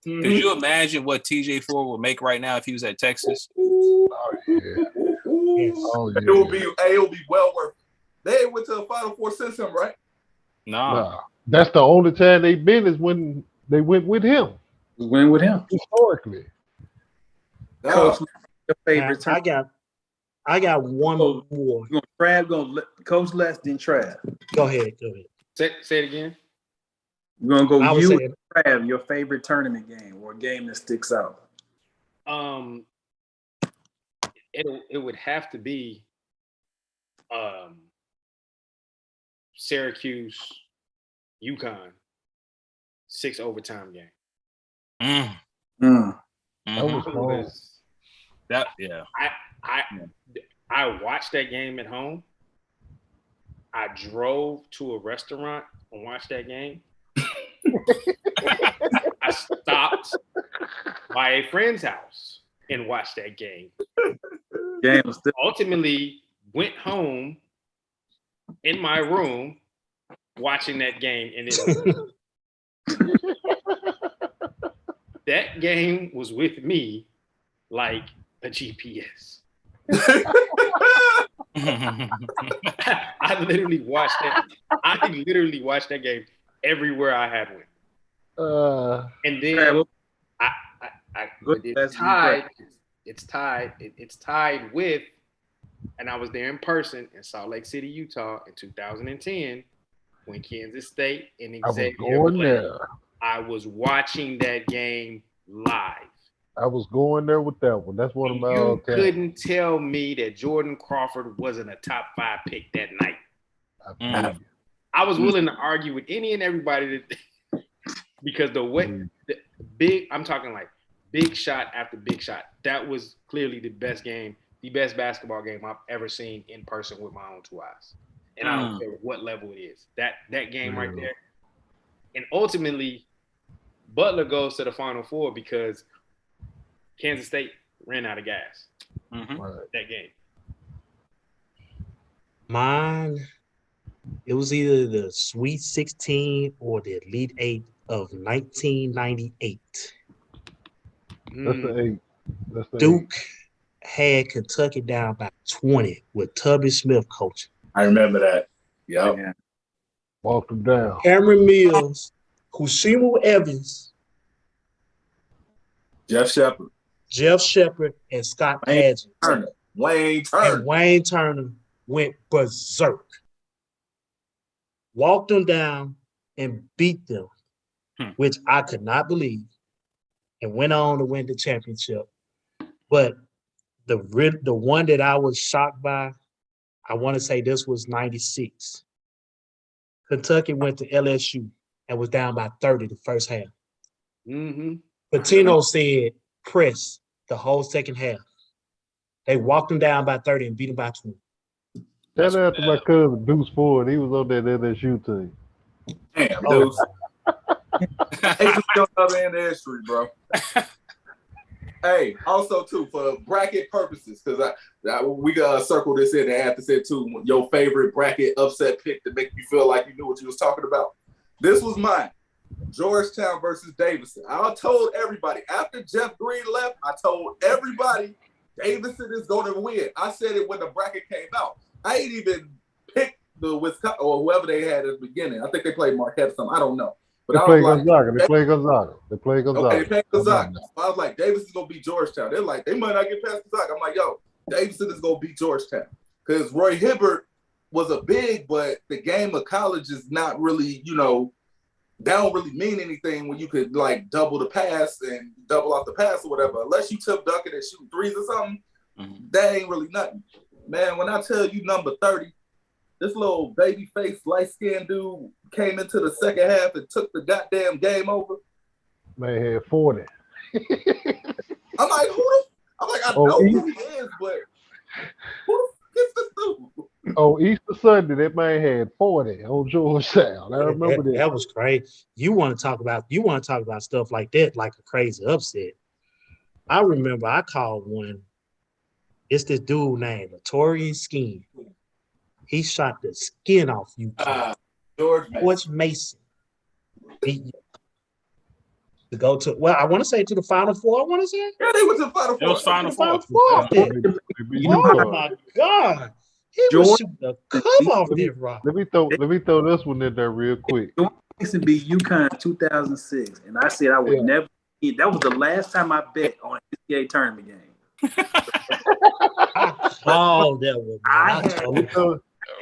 Mhm. Could you imagine what TJ Ford would make right now if he was at Texas? Oh yeah. Yes. Oh It yeah. will be well worth it. They went to the Final Four since him, right? Nah. Nah. That's the only time they've been is when they went with him Win with him. historically. Coach, your Now, favorite term. I got one more. We're gonna Coach Les, then Trav. Go ahead. Say it again. We're gonna go I was you saying, and Trav, your favorite tournament game or a game that sticks out. It would have to be Syracuse, UConn, 6 overtime game. That Mhm. was fun. That yeah. I watched that game at home. I drove to a restaurant and watched that game. I stopped by a friend's house and watched that game. Game was still Ultimately, went home in my room watching that game, and that game was with me like a GPS. I literally watched that game everywhere I had went. And then it's tied with, and I was there in person in Salt Lake City, Utah in 2010 when Kansas State and Xavier played. I was watching that game live. I was going there with that one. That's one of my. You couldn't tell me that Jordan Crawford wasn't a top 5 pick that night. I was willing to argue with any and everybody because the way I'm talking like big shot after big shot. That was clearly the best game, the best basketball game I've ever seen in person with my own 2 eyes. And I don't care what level it is. That game right there. And ultimately, Butler goes to the Final Four because Kansas State ran out of gas that game. Mine, it was either the Sweet 16 or the Elite 8 of 1998. That's the 8. Duke had Kentucky down by 20 with Tubby Smith coaching. I remember that. Yep. Yeah. Walked them down. Cameron Mills, Kushimu Evans, Jeff Shepard, and Scott Padgett. Wayne And Wayne Turner went berserk. Walked them down and beat them, which I could not believe, and went on to win the championship. But the one that I was shocked by, I want to say this was 96. Kentucky went to LSU and was down by 30 the first half. Patino said press the whole second half. They walked them down by 30 and beat them by 20. Shout out to my cousin Deuce Ford. He was on that LSU team. Damn, Deuce. Hey, on the other end of history, bro. Hey, also too for bracket purposes, because we gotta circle this in and have to say too your favorite bracket upset pick to make you feel like you knew what you was talking about. This was mine. Georgetown versus Davidson. I told everybody after Jeff Green left, I told everybody Davidson is going to win. I said it when the bracket came out. I ain't even picked the Wisconsin or whoever they had at the beginning. I think they played Marquette or something. I don't know. But They play Gonzaga. They play Gonzaga. Okay, they play Gonzaga. So I was like, Davison's going to beat Georgetown. They're like, they might not get past Gonzaga. I'm like, yo, Davidson is going to beat Georgetown. Because Roy Hibbert was a big, but the game of college is not really, that don't really mean anything when you could like double the pass and double off the pass or whatever. Unless you took dunking and shooting threes or something, that ain't really nothing. Man, when I tell you number 30, this little baby face, light-skinned dude came into the second half and took the goddamn game over. Man had 40. I'm like, I know who he is, but who is this dude? Oh, Easter Sunday, that man had 40 on Georgetown. I remember that. That was crazy. You want to talk about stuff like that, like a crazy upset. I remember I called one. It's this dude named Notorious Skin. He shot the skin off UConn. George Mason. George Mason. To go to, well, I want to say to the Final Four. I want to say Yeah, they went to the Final It was Four. Final Final Four. Four. You know how Oh my God! He was George- shooting the cover off that rock. Let me throw this one in there real quick. George Mason beat UConn in 2006, and I said I would never. That was the last time I bet on an NCAA tournament game. I called that one. Man.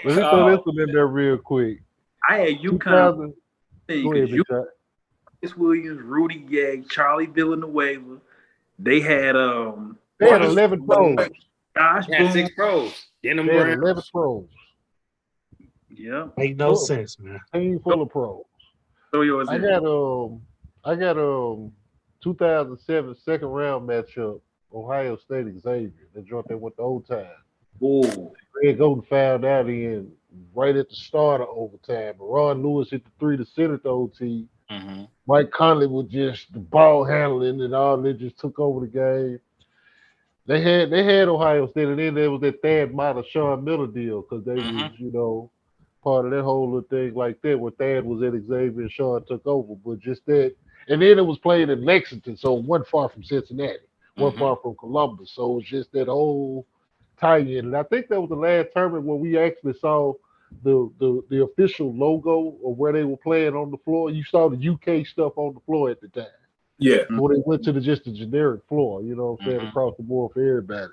Let me throw this one in there real quick. I had UConn. 2000. Go ahead, Big Shot. Chris Williams, Rudy Gay, Charlie Villanueva. They had 11 pros. Josh Yeah, Boone. 6 pros. Denham They had Brown. 11 pros. Yeah. Make no sense, man. Team full of pros. So yours. I got 2007 second round matchup, Ohio State Xavier. That joint they went to overtime. Oh, Greg Oden fouled out in right at the start of overtime. But Ron Lewis hit the 3 to send it to OT. Mm-hmm. Mike Conley was just the ball handling and all. They just took over the game. They had Ohio State, and then there was that Thad Matta, Sean Miller deal because they was, part of that whole little thing like that where Thad was at Xavier and Sean took over. But just that, and then it was played in Lexington, so it wasn't far from Cincinnati, wasn't far from Columbus. So it was just that whole tie-in. And I think that was the last tournament where we actually saw the official logo of where they were playing on the floor. You saw the UK stuff on the floor at the time. Yeah. Before they went to just the generic floor, you know what I'm saying, across the board for everybody.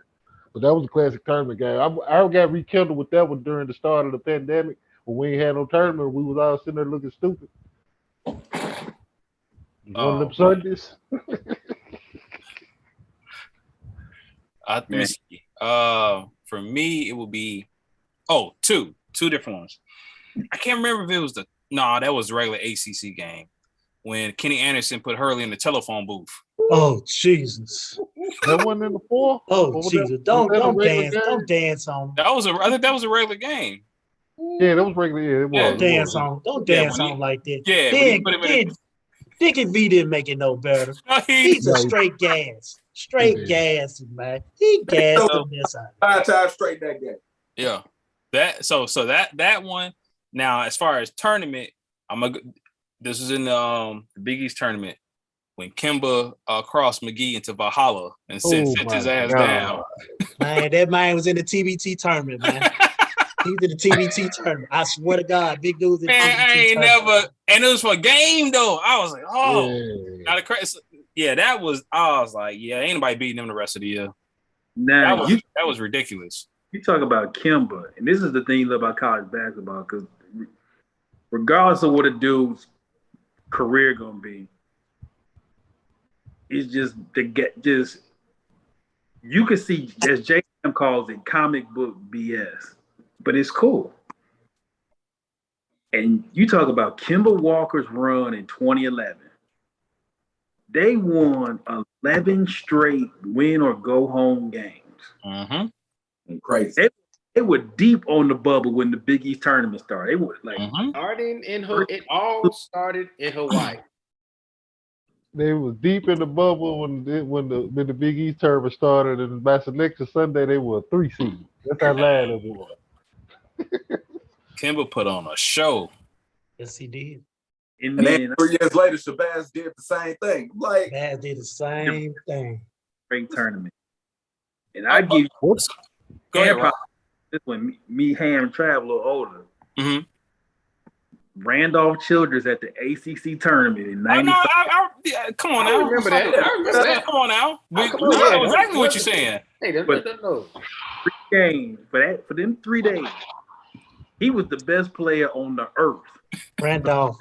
But that was a classic tournament game. I got rekindled with that one during the start of the pandemic. When we ain't had no tournament, we was all sitting there looking stupid. One of them Sundays. Let me see. For me, it would be two different ones. I can't remember if it was that was the regular ACC game when Kenny Anderson put Hurley in the telephone booth. Oh Jesus! That wasn't in the 4. Oh Jesus! Don't dance! Game? Don't dance on. I think that was a regular game. Yeah, that was regular. Yeah, it was. Don't dance on. Don't dance on like that. Yeah. Then Dickie V didn't make it no better. He's a straight gas. Straight gas, man. He gassed the mess out. 5 times straight that game. Yeah. That one. Now, as far as tournament, this was in the Big East tournament when Kemba crossed McGee into Valhalla and sent his ass down. Man, that man was in the TBT tournament, man. He's in the TBT tournament. I swear to God, big dudes in the TBT I ain't tournament. never, and it was for a game though. I was like, Yeah. Now I was like, yeah, ain't nobody beating them the rest of the year. now That was ridiculous. you talk about Kemba, and this is the thing you love about college basketball, because regardless of what a dude's career gonna be, it's just you can see, as JM calls it, comic book BS, but it's cool. And you talk about Kemba Walker's run in 2011. They won 11 straight win or go home games. Mm-hmm. Crazy. They were deep on the bubble when the Big East tournament started. They were like, It all started in Hawaii. They was deep in the bubble when the Big East tournament started, and by selection Sunday they were a 3 seed. That's how loud it was. Kemba put on a show. Yes, he did. and And then then 3 years later, Shabazz did the same thing. Like, Bad did the same thing. great tournament. And I give Go ahead, Rob. this when me Ham travel a little older. Mm-hmm. Randolph Childress at the ACC tournament in '95. Come on now. I remember that. Come on now. We Come on, know yeah. exactly what you're saying. Hey, that's But- no. Game for them 3 days. He was the best player on the earth. Randolph.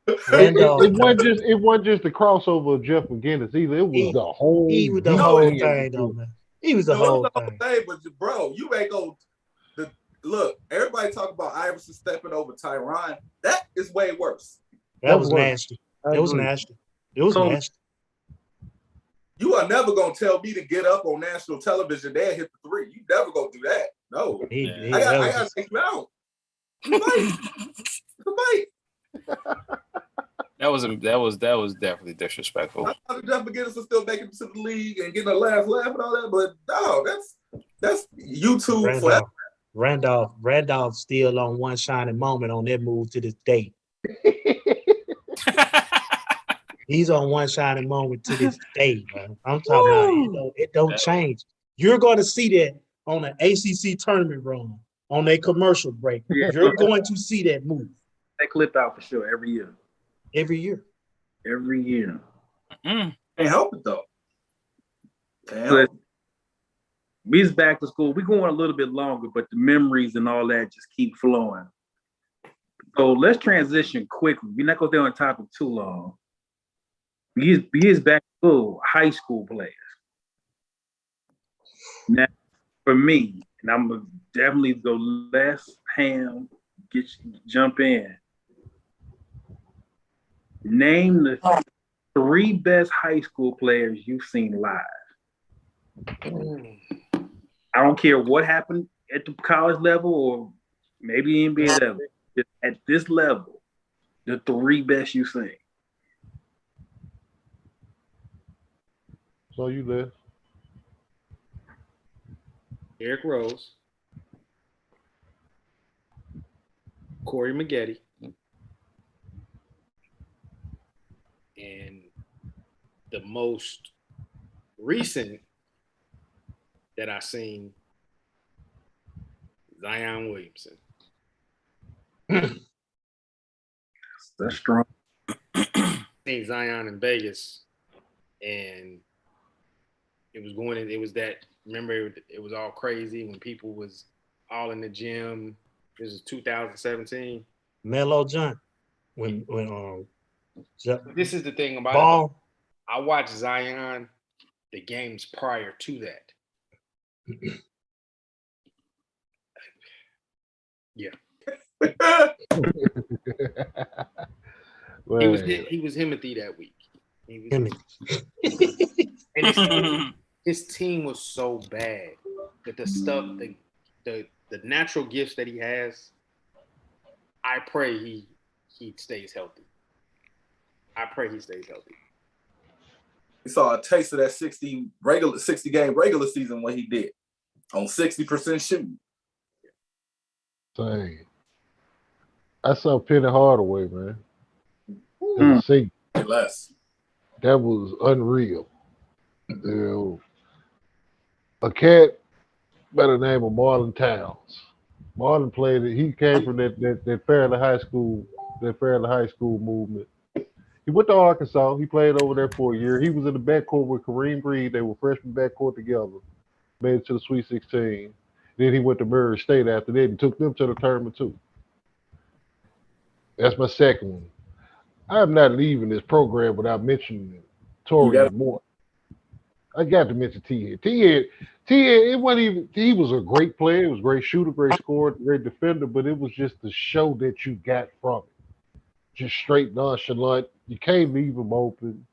It wasn't just the crossover of Jeff McGinnis either. It was the whole. He was the whole thing, though, man. He was the whole thing. but bro, you ain't go. Look, everybody talk about Iverson stepping over Tyronn. That is way worse. That was nasty. It was nasty. It was So- nasty. You are never gonna tell me to get up on national television there and hit the 3. You never gonna do that. No. I gotta take you out. Fight. That was definitely disrespectful. I thought Jeff McGinnis was still making it to the league and getting a laugh and all that, but no, that's YouTube forever. Randolph still on one shining moment on that move to this day. He's on one shining moment to this day, man. I'm talking about it don't change. You're going to see that on an ACC tournament run, on a commercial break. Yeah. You're going to see that move. That clip out for sure every year. Every year. Every year. Can't help it though. But we's back to school. We're going a little bit longer, but the memories and all that just keep flowing. So let's transition quickly. We're not going to stay on the topic too long. We is back to school, high school players. Now, for me, and I'm gonna definitely go less ham, jump in. Name the 3 best high school players you've seen live. I don't care what happened at the college level or maybe NBA level. Just at this level, the 3 best you've seen. So you there? Derrick Rose, Corey Maggette, and the most recent that I seen, Zion Williamson. That's strong. Seen Zion in Vegas, and it was that, remember, it was all crazy when people was all in the gym. This is 2017. Melo John. When This is the thing about ball. it. I watched Zion the games prior to that. Yeah. He was Himothy that week. And his team was so bad that the stuff, the natural gifts that he has, I pray he stays healthy. I pray he stays healthy. We saw a taste of that 60 game regular season when he did on 60% shooting. Dang. I saw Penny Hardaway, man. See, Less. that was unreal. A cat by the name of Marlon Towns. Marlon played it. He came from that Fairleigh High School movement. He went to Arkansas. He played over there for a year. He was in the backcourt with Kareem Breed. They were freshman backcourt together. Made it to the Sweet 16. Then he went to Murray State after that and took them to the tournament too. That's my second one. I'm not leaving this program without mentioning Torian Moore. I got to mention T-Head. T-Head, it wasn't even, he was a great player. He was a great shooter, great scorer, great defender, but it was just the show that you got from it. Just straight nonchalant. You can't leave him open.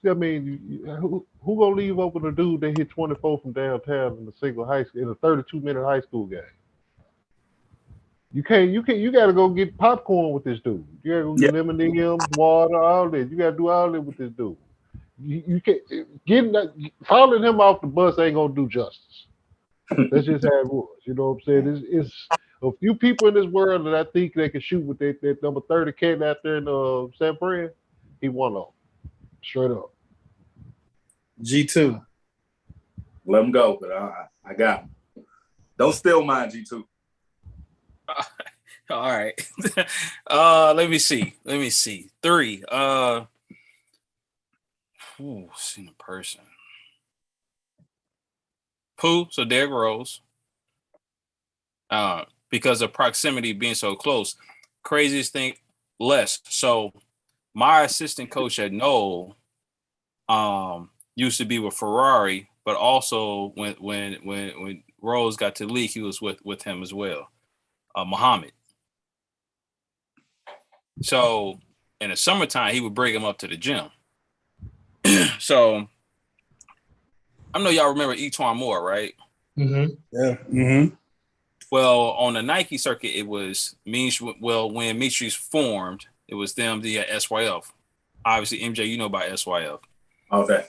I mean, who gonna leave open a dude that hit 24 from downtown in a in a 32-minute high school game? You gotta go get popcorn with this dude. You gotta go get M&M's, water, all that. You gotta do all that with this dude. You can't following him off the bus ain't gonna do justice. That's just how it was. You know what I'm saying? It's a few people in this world that I think they can shoot with that number 30 cat out there in San Fran. He won off. Straight up. G2. Let him go, but I got him. Don't steal mine, G2. All right. Let me see. 3. Seen a person. Pooh, so Derrick Rose. Because of proximity being so close. Craziest thing, Les. So my assistant coach at Knoll used to be with Ferrari, but also when Rose got to the league, he was with him as well. Muhammad. So in the summertime, he would bring him up to the gym. So I know y'all remember Etwan Moore, right? Mm-hmm. Yeah. Mm-hmm. Well, on the Nike circuit, it was when Mitries formed, it was them, the SYF. Obviously, MJ, you know about SYF. Okay.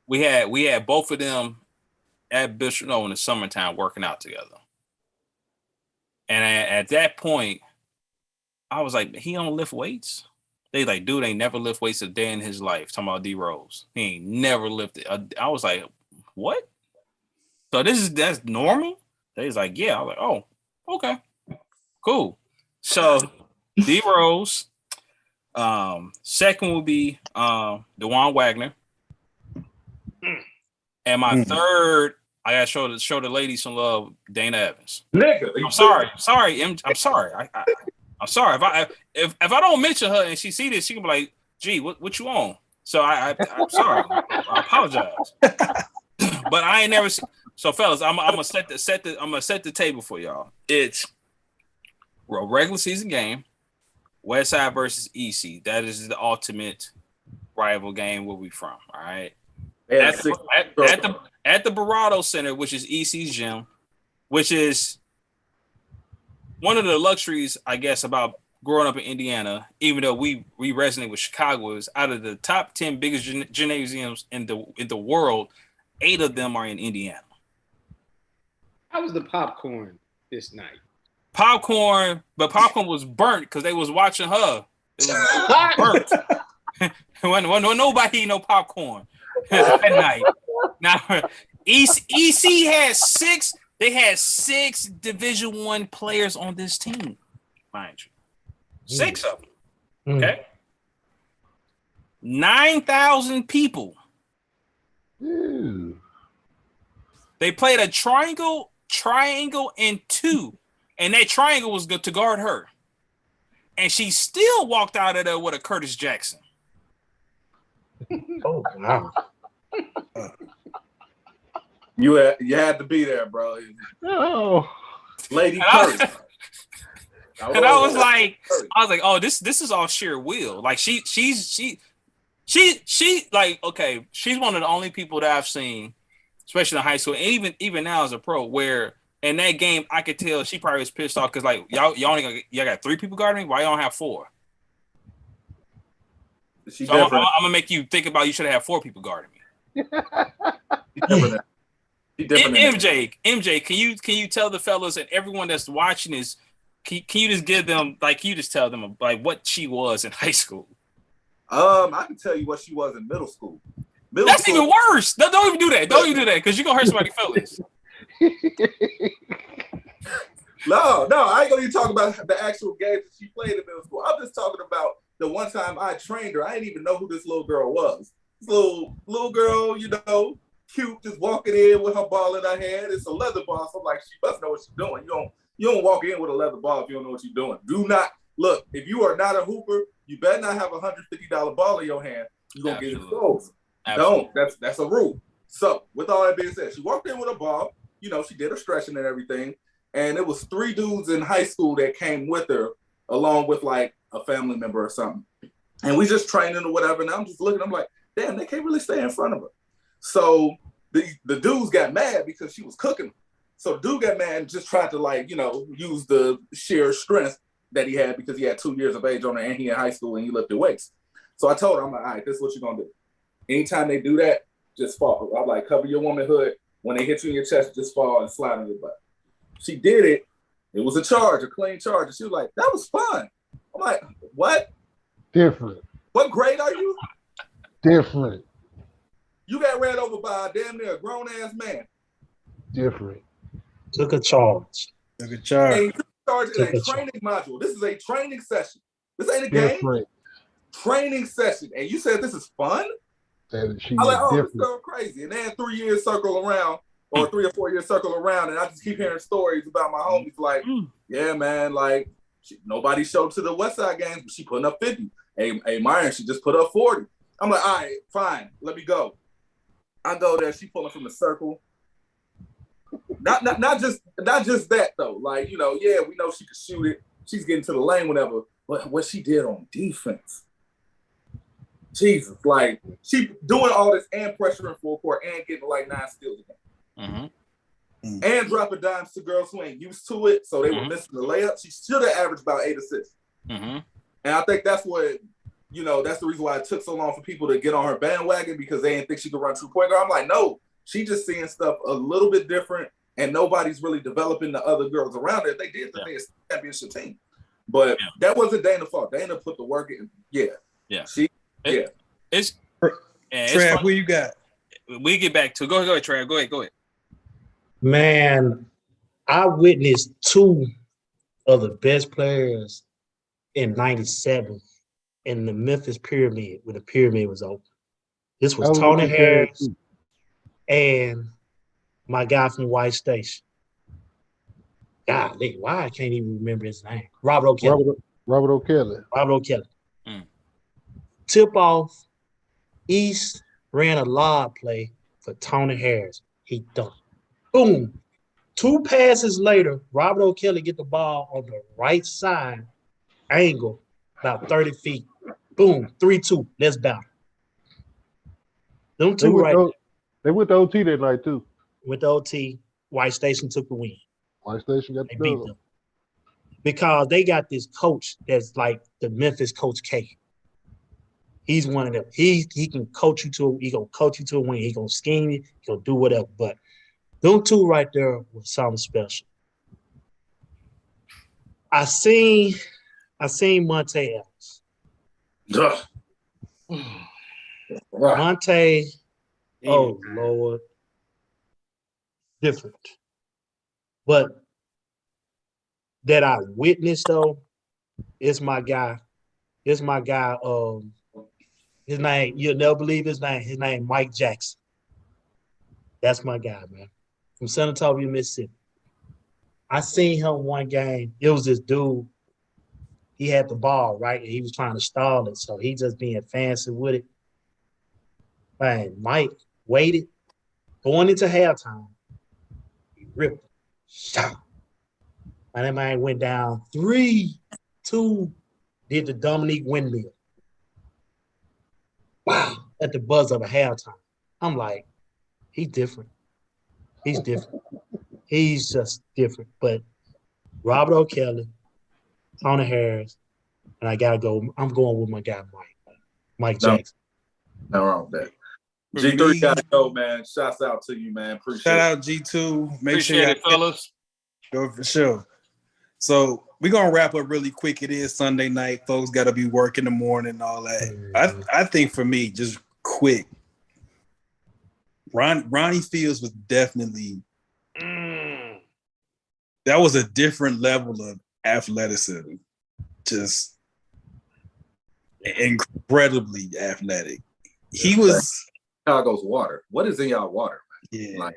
We had both of them at Bishop in the summertime working out together. And at that point, I was like, he don't lift weights? They like, dude ain't never lift weights a day in his life. Talking about D Rose. He ain't never lifted. I was like, what? So that's normal? They was like, yeah. I was like, oh, okay. Cool. So D Rose. Second would be DeJuan Wagner. And my third, I gotta show the ladies some love, Dana Evans. Nigga, I'm sorry. I'm sorry. I'm sorry. If I don't mention her and she see this, she can be like, gee, what you on? So I'm sorry. I apologize. But I ain't never seen. So fellas, I'm gonna set the table for y'all. It's a regular season game. Westside versus EC. That is the ultimate rival game where we from. All right. At the Barado Center, which is EC's gym, which is one of the luxuries, I guess, about growing up in Indiana, even though we resonate with Chicago, is out of the top 10 biggest gymnasiums in the world, 8 of them are in Indiana. How was the popcorn this night? Popcorn was burnt because they was watching her. It was burnt. when nobody eat no popcorn that night. Now EC had 6. They had 6 Division I players on this team, mind you. 6 of them. Okay. 9,000 people. Ew. They played a triangle, and 2. And that triangle was good to guard her. And she still walked out of there with a Curtis Jackson. Oh, wow. You had to be there, bro. Oh. Lady Curtis. And I was like, oh, this is all sheer will. Like she like, okay, she's one of the only people that I've seen, especially in high school, and even now as a pro, where in that game I could tell she probably was pissed off because like y'all got 3 people guarding me. Why y'all don't have 4? So I'm gonna make you think about you should have 4 people guarding me. MJ, can you tell the fellas and everyone that's watching this? Can you just give them tell them like what she was in high school? I can tell you what she was in middle school. That's even worse. Don't even do that. Don't even do that because you're gonna hurt somebody's feelings. No, I ain't gonna even talk about the actual games that she played in middle school. I'm just talking about the one time I trained her. I didn't even know who this little girl was. This little girl, cute, just walking in with her ball in her hand. It's a leather ball, so I'm like, she must know what she's doing. You don't walk in with a leather ball if you don't know what you're doing. Do not look. If you are not a hooper, you better not have $150 ball in your hand. You're gonna get exposed. Don't. That's a rule. So with all that being said, she walked in with a ball. She did her stretching and everything. And it was 3 dudes in high school that came with her, along with like a family member or something. And we just training or whatever. And I'm just looking, I'm like, damn, they can't really stay in front of her. So the dudes got mad because she was cooking. So the dude got mad and just tried to use the sheer strength that he had because he had 2 years of age on her and he in high school and he lifted weights. So I told her, I'm like, all right, this is what you're going to do. Anytime they do that, just fall. I'm like, cover your womanhood. When they hit you in your chest, just fall and slide on your butt. She did it. It was a clean charge. And she was like, that was fun. I'm like, what? Different. What grade are you? Different. You got ran over by damn near a grown-ass man. Different. Took a charge. And he took a charge in a training module. This is a training session. This ain't a game. Training session. And you said this is fun? I'm like, oh, this girl crazy. And then 3 years circle around, or 3 or 4 years circle around, and I just keep hearing stories about my homies like, yeah, man, like, nobody showed to the West Side games, but she putting up 50. Hey, Myron, she just put up 40. I'm like, all right, fine, let me go. I go there, she pulling from the circle. Not just that though. Like, we know she could shoot it. She's getting to the lane, whatever. But what she did on defense, Jesus, like she doing all this and pressuring full court and getting like 9 steals again. And dropping dimes to girls who ain't used to it, so they were missing the layup. She should have averaged about 8 assists. And I think that's what, that's the reason why it took so long for people to get on her bandwagon because they didn't think she could run 2-point guard. I'm like, no, she just seeing stuff a little bit different and nobody's really developing the other girls around it. They did the thing, championship team. But that wasn't Dana's fault. Dana put the work in. Yeah. It's Trav, who you got? We get back to go ahead, Trav. Go ahead. Man, I witnessed two of the best players in '97 in the Memphis Pyramid when the pyramid was open. This was Tony Harris and my guy from White Station. Golly, why I can't even remember his name. Robert O'Kelly. Robert O'Kelly. Robert O'Kelly. Tip off, East ran a lob play for Tony Harris. He dunked. Boom. 2 passes later, Robert O'Kelly get the ball on the right side, angle, about 30 feet. Boom, 3-2. Let's battle. Them two right there. They went to OT that night, too. Went to OT. White Station took the win. White Station got They the beat dub. them. Because they got this coach that's like the Memphis Coach K. He's one of them. He can coach you to a win. He gonna scheme you. He gonna do whatever. But them two right there was something special. I seen Monte Ellis. Monte, oh Lord, different. But that I witnessed though, is my guy. His name, you'll never believe his name. His name, Mike Jackson. That's my guy, man. From San Antonio, Mississippi. I seen him one game. It was this dude. He had the ball, right? And he was trying to stall it. So he just being fancy with it. Man, Mike waited. Going into halftime, he ripped it. Shot. And that man went down 3-2, did the Dominique windmill. Wow, at the buzz of a halftime. I'm like, he's different. He's different. He's just different. But Robert O'Kelly, Tony Harris, and I gotta go. I'm going with my guy Mike Jackson. No wrong with that. G3 gotta go, man. Shouts out to you, man. Appreciate Shout it. out G2. Make Appreciate sure it, fellas. Go for sure. So we're gonna wrap up really quick. It is Sunday night. Folks gotta be working in the morning and all that. I think for me, just quick, Ronnie Fields was definitely that was a different level of athleticism. Just incredibly athletic. He was Chicago's water. What is in y'all water? Yeah. Like,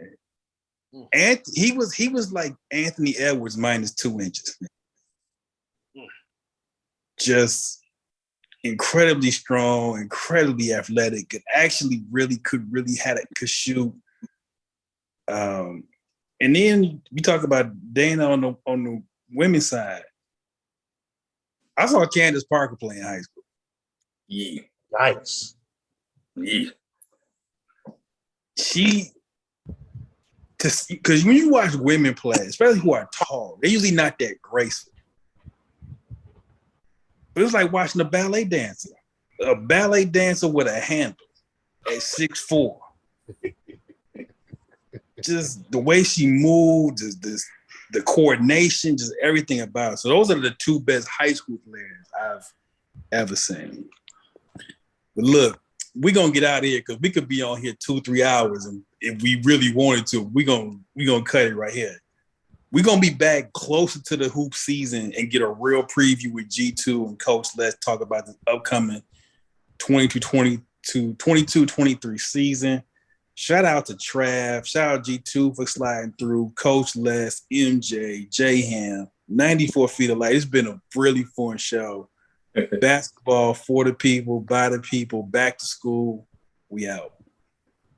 and he was like Anthony Edwards minus 2 inches. Just incredibly strong, incredibly athletic, could shoot. And then we talk about Dana on the women's side. I saw Candace Parker play in high school. Yeah. Nice. Yeah. Because when you watch women play, especially who are tall, they're usually not that graceful. But it's like watching a ballet dancer with a handle at 6'4". Just the way she moved, just the coordination, just everything about it. So those are the 2 best high school players I've ever seen. But look, we're gonna get out of here because we could be on here 2-3 hours, and if we really wanted to, we're gonna cut it right here. We're gonna be back closer to the hoop season and get a real preview with G2 and Coach. Let's talk about the upcoming 22-23 season. Shout out to Trav. Shout out G2 for sliding through. Coach Les, MJ, J-Ham, 94 Feet of Light. It's been a really fun show. Basketball for the people, by the people, back to school. We out.